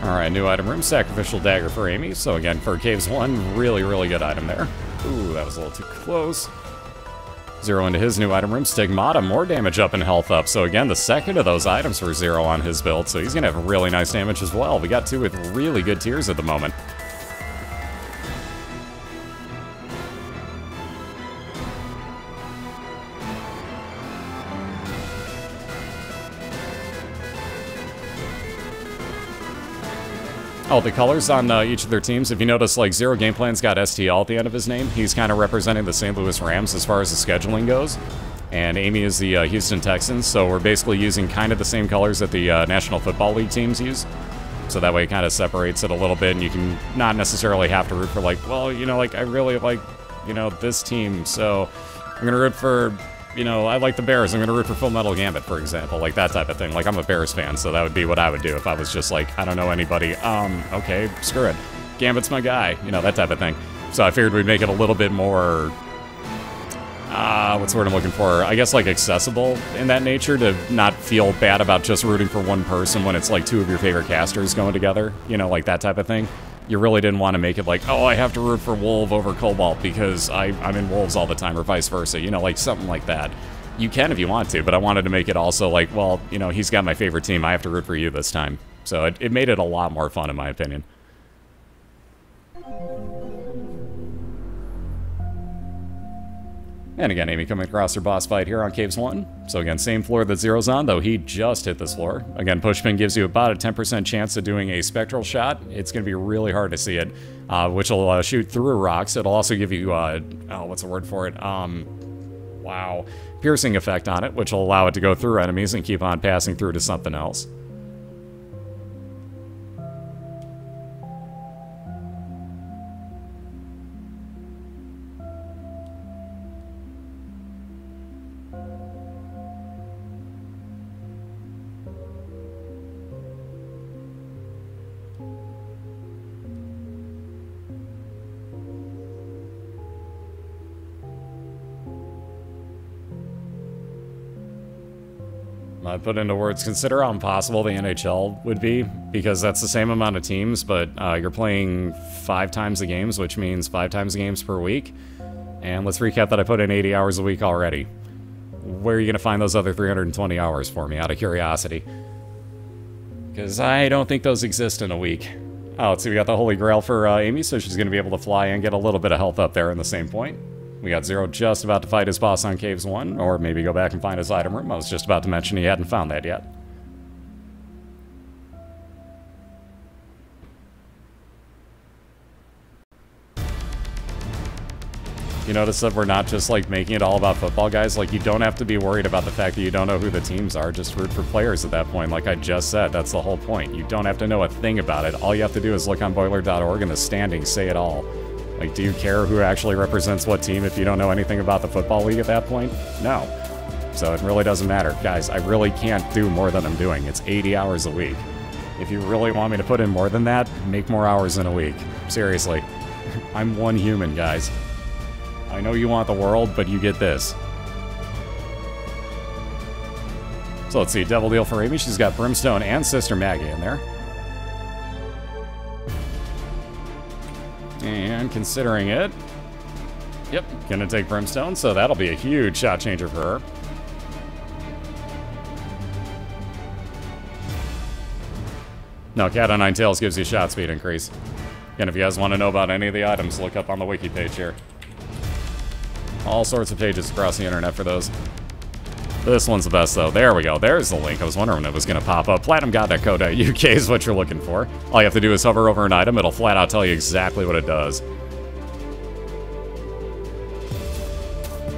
Alright, new item room, Sacrificial Dagger for Amy. So again, for Caves 1, really, really good item there. Ooh, that was a little too close. Zero into his new item room, Stigmata, more damage up and health up. So again, the second of those items for Zero on his build, so he's gonna have really nice damage as well. We got 2 with really good tiers at the moment. Oh, the colors on each of their teams, if you notice, like, ZeroGamePlan's got STL at the end of his name. He's kind of representing the St. Louis Rams as far as the scheduling goes. And Amy is the Houston Texans, so we're basically using kind of the same colors that the National Football League teams use. So that way it kind of separates it a little bit, and you can not necessarily have to root for, like, well, you know, like, I really like, you know, this team, so I'm going to root for... You know, I like the Bears, I'm gonna root for Full Metal Gambit, for example, like that type of thing. Like, I'm a Bears fan, so that would be what I would do if I was just like, I don't know anybody, okay, screw it. Gambit's my guy, you know, that type of thing. So I figured we'd make it a little bit more, what's the word I'm looking for? I guess, like, accessible in that nature, to not feel bad about just rooting for one person when it's like 2 of your favorite casters going together, you know, like that type of thing. You really didn't want to make it like, oh, I have to root for Wolf over Cobalt because I'm in Wolves all the time, or vice versa, you know, like something like that. You can if you want to, but I wanted to make it also like, well, you know, he's got my favorite team, I have to root for you this time. So it made it a lot more fun, in my opinion. And again, Amy coming across her boss fight here on Caves 1. So again, same floor that Zero's on, though he just hit this floor. Again, Pushpin gives you about a 10% chance of doing a spectral shot. It's going to be really hard to see it, which will shoot through rocks. It'll also give you, what's the word for it? Wow. Piercing effect on it, which will allow it to go through enemies and keep on passing through to something else. I put into words, consider how impossible the NHL would be, because that's the same amount of teams, but you're playing 5 times the games, which means 5 times the games per week. And let's recap that I put in 80 hours a week already. Where are you going to find those other 320 hours for me, out of curiosity? Because I don't think those exist in a week. Oh, let's see, we got the Holy Grail for Amy, so she's going to be able to fly and get a little bit of health up there in the same point. We got Zero just about to fight his boss on Caves 1, or maybe go back and find his item room. I was just about to mention he hadn't found that yet. You notice that we're not just, like, making it all about football, guys? Like, you don't have to be worried about the fact that you don't know who the teams are. Just root for players at that point. Like I just said, that's the whole point. You don't have to know a thing about it. All you have to do is look on BOILeR.org and the standings say it all. Like, do you care who actually represents what team if you don't know anything about the football league at that point? No. So it really doesn't matter. Guys, I really can't do more than I'm doing. It's 80 hours a week. If you really want me to put in more than that, make more hours in a week. Seriously. I'm one human, guys. I know you want the world, but you get this. So let's see, Devil Deal for Amy. She's got Brimstone and Sister Maggie in there. And considering it, yep, gonna take Brimstone, so that'll be a huge shot changer for her. No, Cat o' Nine Tails gives you shot speed increase. And if you guys want to know about any of the items, look up on the wiki page here. All sorts of pages across the internet for those. This one's the best, though. There we go. There's the link. I was wondering when it was going to pop up. PlatinumGod.co.uk is what you're looking for. All you have to do is hover over an item. It'll flat out tell you exactly what it does.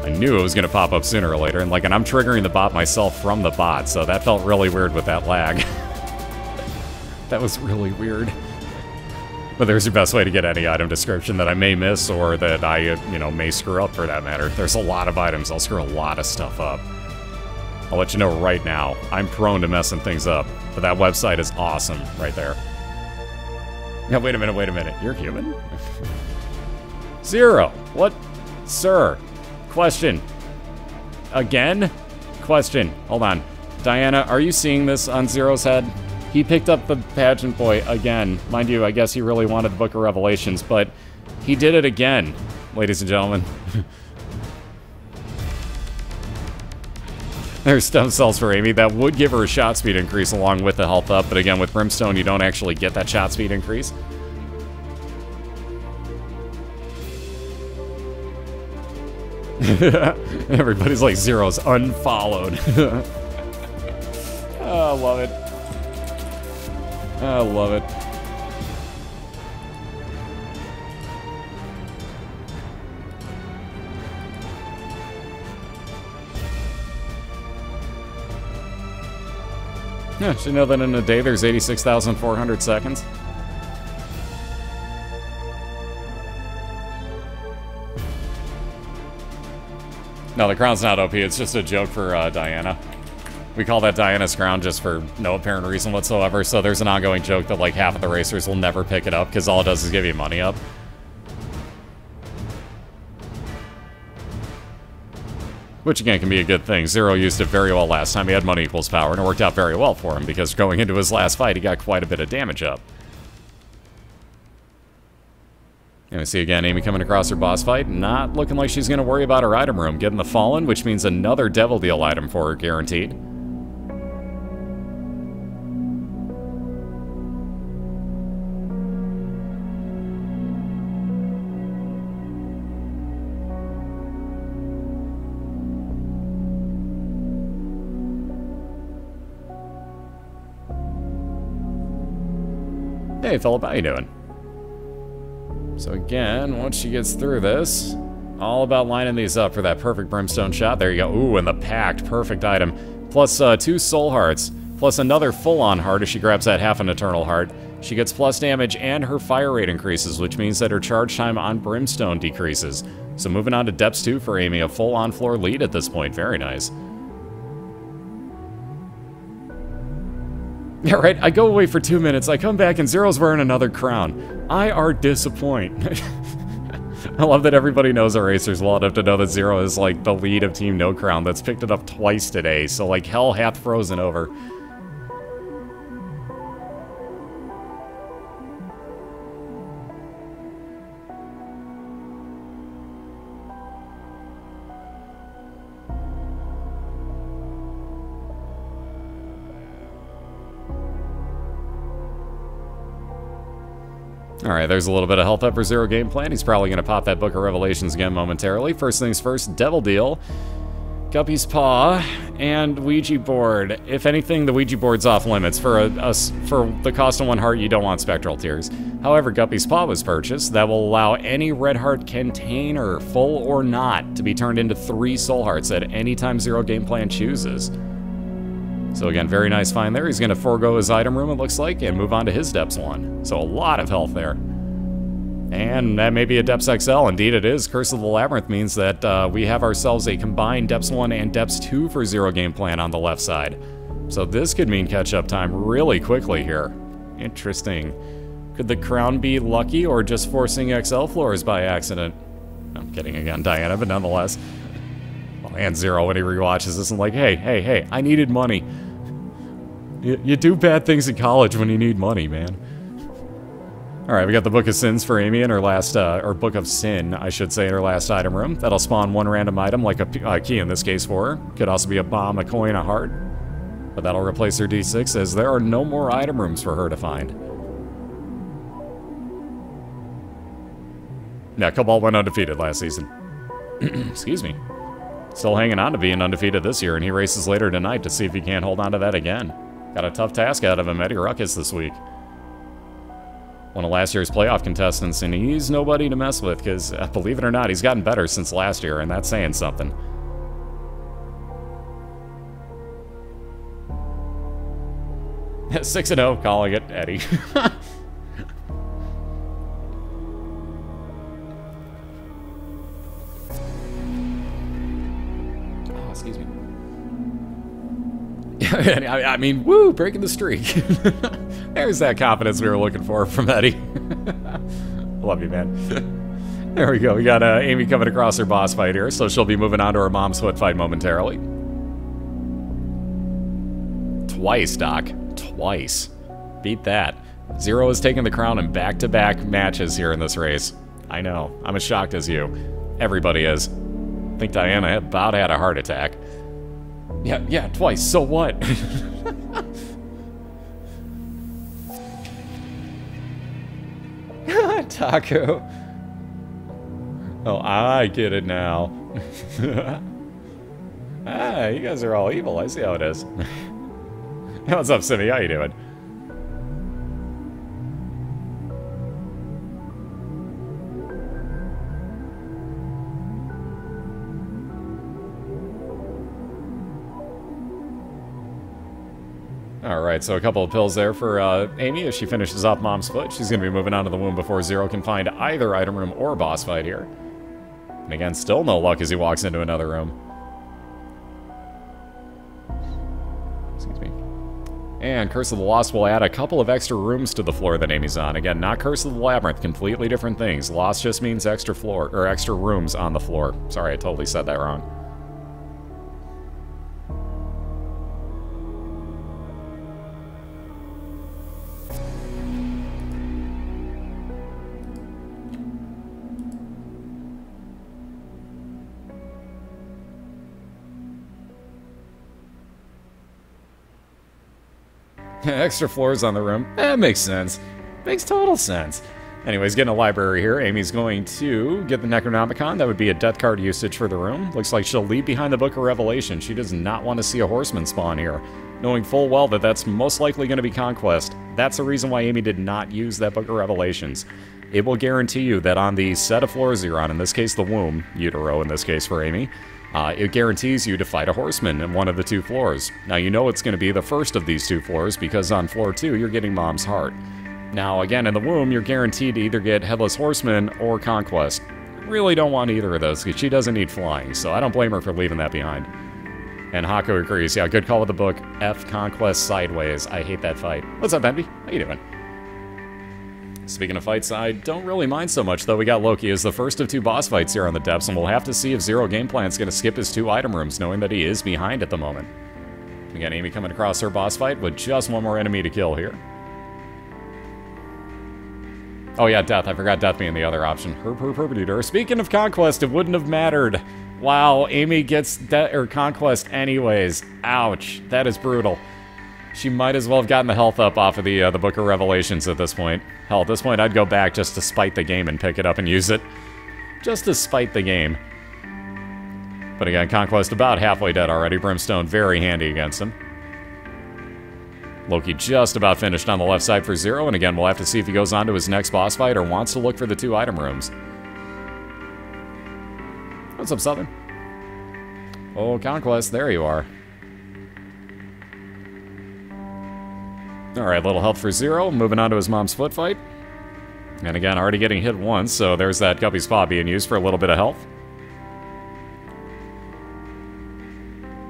I knew it was going to pop up sooner or later, and I'm triggering the bot myself from the bot, so that felt really weird with that lag. That was really weird. But there's your best way to get any item description that I may miss or that I, may screw up for that matter. There's a lot of items. I'll screw a lot of stuff up. I'll let you know right now. I'm prone to messing things up. But that website is awesome right there. Yeah, wait a minute. You're human? Zero. What? Sir. Question. Again? Question. Hold on. Diana, are you seeing this on Zero's head? He picked up the pageant boy again. Mind you, I guess he really wanted the Book of Revelations, but he did it again, ladies and gentlemen. There's stem cells for Amy. That would give her a shot speed increase along with the health up, but again, with Brimstone, you don't actually get that shot speed increase. Everybody's like, Zero's unfollowed. Oh, I love it. I love it. Yeah, should know that in a day there's 86,400 seconds. No, the crown's not OP, it's just a joke for Diana. We call that Diana's crown just for no apparent reason whatsoever, so there's an ongoing joke that like half of the racers will never pick it up because all it does is give you money up. Which again can be a good thing. Zero used it very well last time. He had money equals power, and it worked out very well for him because going into his last fight he got quite a bit of damage up. And we see again Amy coming across her boss fight, not looking like she's going to worry about her item room. Getting the Fallen, which means another Devil Deal item for her, guaranteed. Hey Philip, how you doing? So again, once she gets through this, all about lining these up for that perfect Brimstone shot. There you go. Ooh, and the Pact, perfect item. Plus 2 soul hearts, plus another full-on heart if she grabs that half an eternal heart. She gets plus damage and her fire rate increases, which means that her charge time on Brimstone decreases. So moving on to Depths 2 for Amy, a full on-floor lead at this point. Very nice. Yeah, right, I go away for 2 minutes, I come back and Zero's wearing another crown. I are disappoint. I love that everybody knows our racers well enough to know that Zero is like the lead of Team No Crown that's picked it up twice today, so like hell hath frozen over. Alright, there's a little bit of health up for ZeroGamePlan. He's probably going to pop that Book of Revelations again momentarily. First things first, Devil Deal, Guppy's Paw, and Ouija Board. If anything, the Ouija Board's off limits. For the cost of 1 heart, you don't want Spectral Tears. However, Guppy's Paw was purchased. That will allow any Red Heart container, full or not, to be turned into 3 Soul Hearts at any time ZeroGamePlan chooses. So again, very nice find there. He's going to forego his item room, it looks like, and move on to his Depths 1. So a lot of health there. And that may be a Depths XL. Indeed it is. Curse of the Labyrinth means that we have ourselves a combined Depths 1 and Depths 2 for ZeroGamePlan on the left side. So this could mean catch-up time really quickly here. Interesting. Could the crown be lucky or just forcing XL floors by accident? I'm kidding again, Diana, but nonetheless. And Zero, when he rewatches this, and like, hey, I needed money. You do bad things in college when you need money, man. Alright, we got the Book of Sins for Amy in her last, or Book of Sin, I should say, in her last item room. That'll spawn 1 random item, like a key in this case for her. Could also be a bomb, a coin, a heart. But that'll replace her D6, as there are no more item rooms for her to find. Yeah, Cobalt went undefeated last season. Excuse me. Still hanging on to being undefeated this year, and he races later tonight to see if he can't hold on to that again. Got a tough task out of him, Eddie Ruckus, this week. One of last year's playoff contestants, and he's nobody to mess with, because, believe it or not, he's gotten better since last year, and that's saying something. Yeah, 6-0, calling it, Eddie. Excuse me. I mean, woo, breaking the streak. There's that confidence we were looking for from Eddie. Love you, man. There we go. We got Amy coming across her boss fight here, so she'll be moving on to her mom's foot fight momentarily. Twice, Doc. Twice. Beat that. Zero has taken the crown in back-to-back matches here in this race. I know. I'm as shocked as you. Everybody is. I think Diana about had a heart attack. Yeah, twice. So what? Taco. Oh, I get it now. Ah, you guys are all evil. I see how it is. What's up, Simmy? How you doing? Alright, so a couple of pills there for Amy as she finishes off Mom's foot. She's going to be moving on to the womb before Zero can find either item room or boss fight here. And again, still no luck as he walks into another room. Excuse me. And Curse of the Lost will add a couple of extra rooms to the floor that Amy's on. Again, not Curse of the Labyrinth, completely different things. Lost just means extra floor, or extra rooms on the floor. Sorry, I totally said that wrong. Extra floors on the room. That makes sense. Makes total sense. Anyways, getting a library here. Amy's going to get the Necronomicon. That would be a death card usage for the room. Looks like she'll leave behind the Book of Revelation. She does not want to see a horseman spawn here, knowing full well that that's most likely going to be Conquest. That's the reason why Amy did not use that Book of Revelations. It will guarantee you that on the set of floors you're on, in this case the womb, utero in this case for Amy, it guarantees you to fight a horseman in one of the 2 floors. Now, you know it's going to be the first of these 2 floors, because on floor 2, you're getting Mom's Heart. Now, again, in the womb, you're guaranteed to either get Headless Horseman or Conquest. Really don't want either of those, because she doesn't need flying, so I don't blame her for leaving that behind. And Haku agrees. Yeah, good call with the book. F Conquest Sideways. I hate that fight. What's up, Envy? How you doing? Speaking of fights, I don't really mind so much, though. We got Loki as the first of 2 boss fights here on the depths, and we'll have to see if ZeroGamePlan's going to skip his 2 item rooms, knowing that he is behind at the moment. We got Amy coming across her boss fight with just 1 more enemy to kill here. Oh yeah, Death. I forgot Death being the other option. Herp. Speaking of Conquest, it wouldn't have mattered. Wow, Amy gets Conquest anyways. Ouch. That is brutal. She might as well have gotten the health up off of the Book of Revelations at this point. Hell, at this point, I'd go back just to spite the game and pick it up and use it. Just to spite the game. But again, Conquest about halfway dead already. Brimstone very handy against him. Loki just about finished on the left side for Zero, and again, we'll have to see if he goes on to his next boss fight or wants to look for the 2 item rooms. What's up, Southern? Oh, Conquest, there you are. Alright, little health for Zero, moving on to his mom's foot fight. And again, already getting hit once, so there's that Guppy's Paw being used for a little bit of health.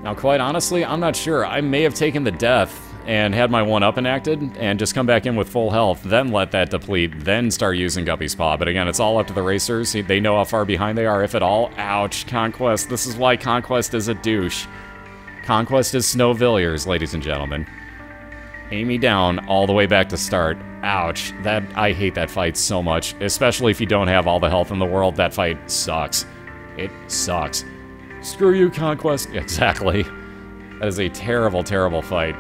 Now, quite honestly, I'm not sure. I may have taken the death and had my 1-up enacted, and just come back in with full health, then let that deplete, then start using Guppy's Paw. But again, it's all up to the racers. They know how far behind they are, if at all. Ouch, Conquest. This is why Conquest is a douche. Conquest is Snowvilliers, ladies and gentlemen. Amy down all the way back to start. Ouch. I hate that fight so much. Especially if you don't have all the health in the world. That fight sucks. It sucks. Screw you, Conquest. Exactly. That is a terrible, terrible fight.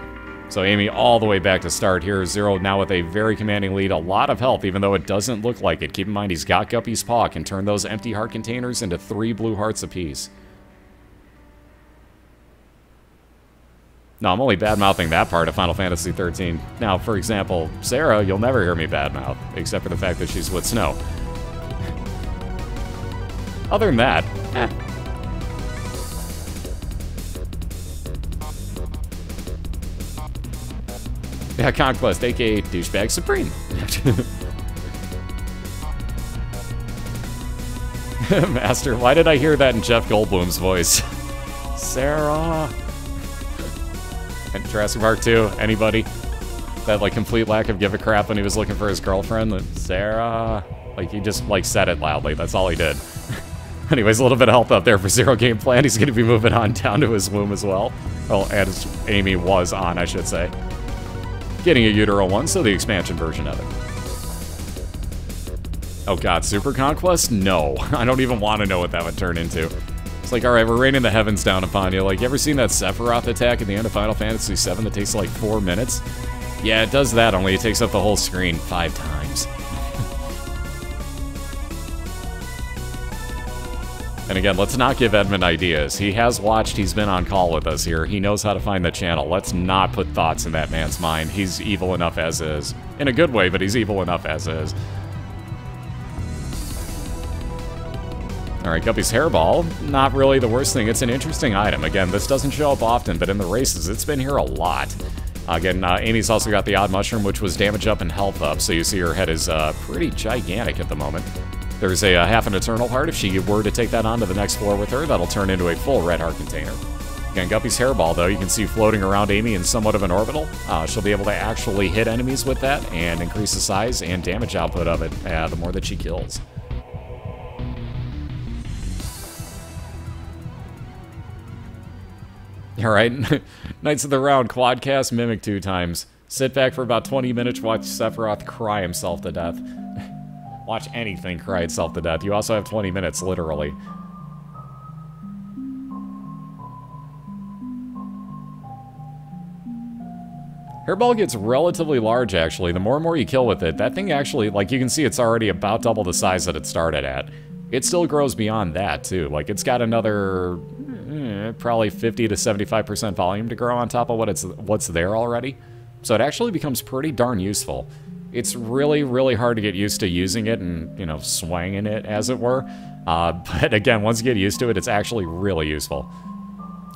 So Amy all the way back to start here. Zero now with a very commanding lead. A lot of health, even though it doesn't look like it. Keep in mind, he's got Guppy's Paw. Can turn those empty heart containers into 3 blue hearts apiece. No, I'm only bad-mouthing that part of Final Fantasy XIII. Now, for example, Sarah, you'll never hear me bad-mouth, except for the fact that she's with Snow. Other than that, Yeah, Conquest, aka Douchebag Supreme. Master, why did I hear that in Jeff Goldblum's voice? Sarah. And Jurassic Park 2, anybody? That, like, complete lack of give a crap when he was looking for his girlfriend? Sarah. Like, he just, like, said it loudly. That's all he did. Anyways, a little bit of health up there for ZeroGamePlan. He's going to be moving on down to his womb as well. Well, as Amy was on, I should say. Getting a Utero 1, so the expansion version of it. Oh god, Super Conquest? No. I don't even want to know what that would turn into. It's like, alright, we're raining the heavens down upon you. Like, you ever seen that Sephiroth attack at the end of Final Fantasy VII that takes like 4 minutes? Yeah, it does that, only it takes up the whole screen 5 times. And again, let's not give Edmund ideas. He has watched, he's been on call with us here. He knows how to find the channel. Let's not put thoughts in that man's mind. He's evil enough as is. In a good way, but he's evil enough as is. Alright, Guppy's Hairball. Not really the worst thing. It's an interesting item. Again, this doesn't show up often, but in the races, it's been here a lot. Again, Amy's also got the Odd Mushroom, which was damage up and health up, so you see her head is pretty gigantic at the moment. There's a half an Eternal Heart. If she were to take that on to the next floor with her, that'll turn into a full red heart container. Again, Guppy's Hairball, though, you can see floating around Amy in somewhat of an orbital. She'll be able to actually hit enemies with that and increase the size and damage output of it the more that she kills. Alright, Knights of the Round Quadcast Mimic 2 times. Sit back for about 20 minutes, watch Sephiroth cry himself to death. Watch anything cry itself to death. You also have 20 minutes, literally. Hairball gets relatively large, actually. The more and more you kill with it, that thing actually, like, you can see it's already about double the size that it started at. It still grows beyond that, too. Like, it's got another... probably 50 to 75% volume to grow on top of what's there already. So it actually becomes pretty darn useful. It's really, really hard to get used to using it and, you know, swanging it, as it were. But again, once you get used to it, it's actually really useful.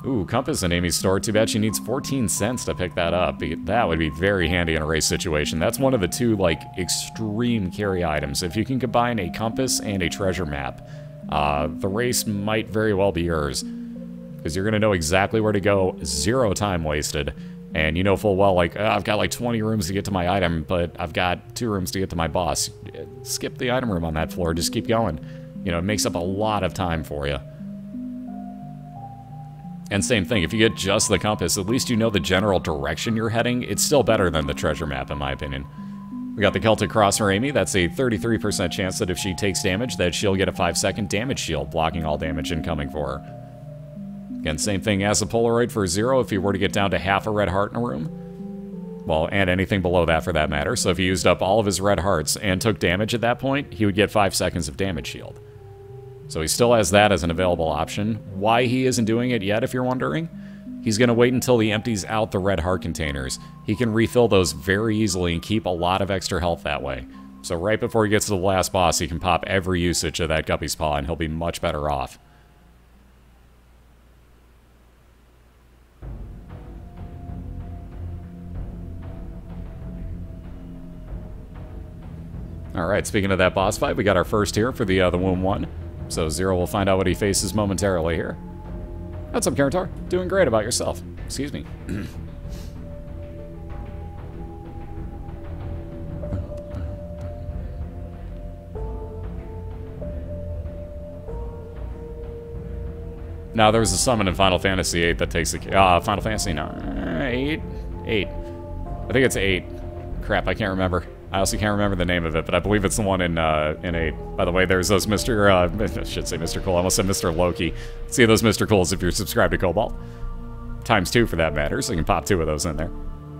Ooh, Compass in Amy's store. Too bad she needs 14 cents to pick that up. That would be very handy in a race situation. That's one of the 2, like, extreme carry items. If you can combine a Compass and a treasure map, the race might very well be yours. Because you're going to know exactly where to go, 0 time wasted. And you know full well, like, I've got like 20 rooms to get to my item, but I've got 2 rooms to get to my boss. Skip the item room on that floor, just keep going. You know, it makes up a lot of time for you. And same thing, if you get just the compass, at least you know the general direction you're heading. It's still better than the treasure map, in my opinion. We got the Celtic Cross for Amy. That's a 33% chance that if she takes damage, that she'll get a 5-second damage shield, blocking all damage incoming for her. Again, same thing as a Polaroid for Zero if you were to get down to half a red heart in a room. Well, and anything below that for that matter. So if he used up all of his red hearts and took damage at that point, he would get 5 seconds of damage shield. So he still has that as an available option. Why he isn't doing it yet, if you're wondering? He's going to wait until he empties out the red heart containers. He can refill those very easily and keep a lot of extra health that way. So right before he gets to the last boss, he can pop every usage of that Guppy's Paw, and he'll be much better off. Alright, speaking of that boss fight, we got our first here for the Womb 1. So Zero will find out what he faces momentarily here. What's up, Karatar? Doing great. About yourself. Excuse me. Now, there's a summon in Final Fantasy VIII that takes the... Final Fantasy... No, 8? 8. I think it's 8. Crap, I can't remember. I also can't remember the name of it, but I believe it's the one in 8. By the way, there's those Mr. I should say Mr. Cool. I almost said Mr. Loki. See those Mr. Cools if you're subscribed to Cobalt. ×2 for that matter, so you can pop 2 of those in there.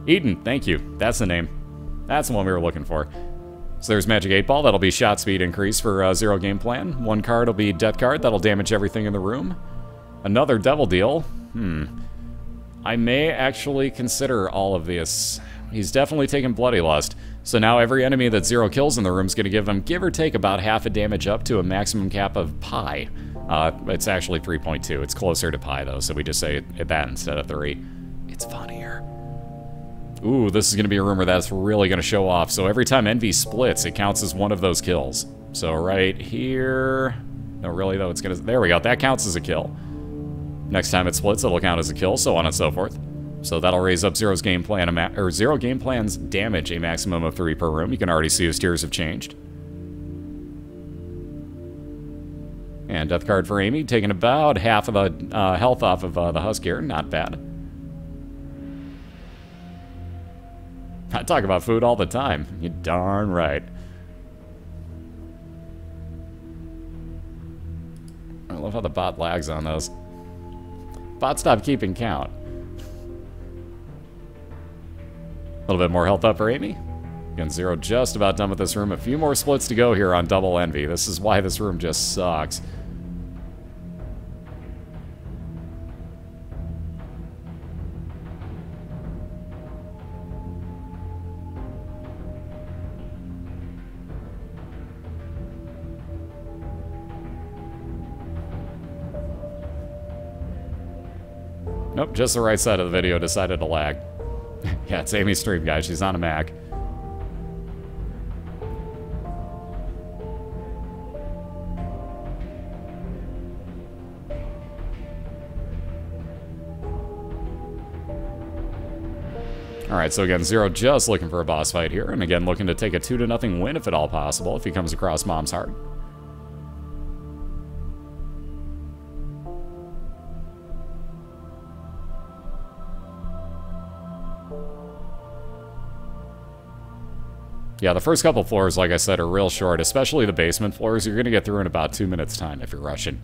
Eden, thank you. That's the name. That's the one we were looking for. So there's Magic 8 Ball. That'll be shot speed increase for Zero Game Plan. 1 card will be Death Card. That'll damage everything in the room. Another Devil Deal. I may actually consider all of this. He's definitely taken Bloody Lust. So now every enemy that Zero kills in the room is going to give him, give or take, about half a damage up to a maximum cap of pi. It's actually 3.2. It's closer to pi, though, so we just say that instead of 3. It's funnier. Ooh, this is going to be a rumor that's really going to show off. So every time Envy splits, it counts as one of those kills. So right here... No, really, though, it's going to... There we go. That counts as a kill. Next time it splits, it'll count as a kill, so on and so forth. So that'll raise up Zero's game plan, Zero Game Plan's damage a maximum of 3 per room. You can already see his tiers have changed. And Death Card for Amy, taking about half of the health off of the husk here. Not bad. I talk about food all the time. You're darn right. I love how the bot lags on those. Bot stopped keeping count. A little bit more health up for Amy. Again, Zero just about done with this room. A few more splits to go here on Double Envy. This is why this room just sucks. Nope, just the right side of the video decided to lag. Yeah, it's Amy's stream, guys. She's on a Mac. Alright, so again, Zero just looking for a boss fight here, and again looking to take a 2-0 win if at all possible, if he comes across Mom's Heart. Yeah, the first couple floors, like I said, are real short, especially the basement floors. You're going to get through in about 2 minutes' time if you're rushing.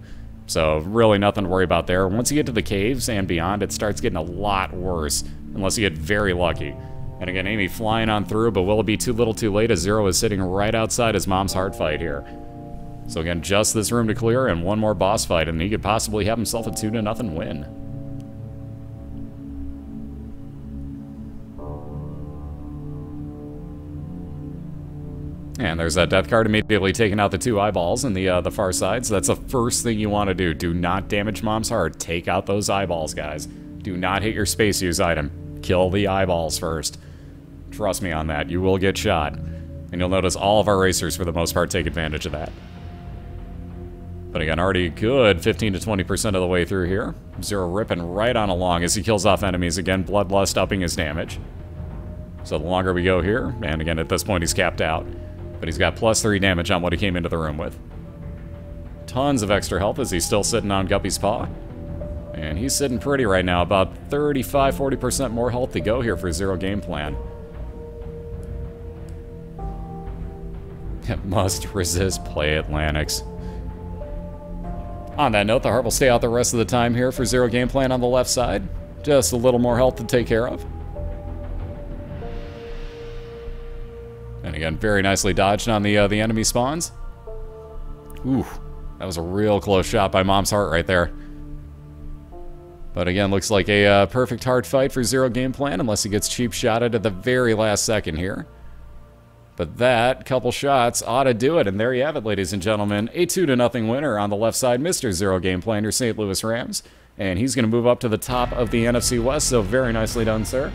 So really nothing to worry about there. Once you get to the caves and beyond, it starts getting a lot worse, unless you get very lucky. And again, Amy flying on through, but will it be too little too late as Zero is sitting right outside his Mom's Heart fight here. So again, just this room to clear and one more boss fight, and he could possibly have himself a 2-0 win. And there's that Death Card immediately taking out the 2 eyeballs in the far side. So that's the first thing you want to do. Do not damage Mom's Heart. Take out those eyeballs, guys. Do not hit your space use item. Kill the eyeballs first. Trust me on that. You will get shot. And you'll notice all of our racers, for the most part, take advantage of that. But again, already good 15 to 20% of the way through here. Zero ripping right on along as he kills off enemies. Again, Bloodlust upping his damage. So the longer we go here, and again, at this point, he's capped out. But he's got +3 damage on what he came into the room with. Tons of extra health as he's still sitting on Guppy's Paw. And he's sitting pretty right now. About 35–40% more health to go here for Zero Game Plan. It must resist Play Atlantics. On that note, the heart will stay out the rest of the time here for Zero Game Plan on the left side. Just a little more health to take care of. Again, very nicely dodged on the enemy spawns. Ooh, that was a real close shot by Mom's Heart right there. But again, looks like a perfect hard fight for ZeroGamePlan, unless he gets cheap shotted at the very last second here. But that couple shots ought to do it, and there you have it, ladies and gentlemen. A 2-0 winner on the left side, Mr. ZeroGamePlan, your St. Louis Rams. And he's going to move up to the top of the NFC West, so very nicely done, sir.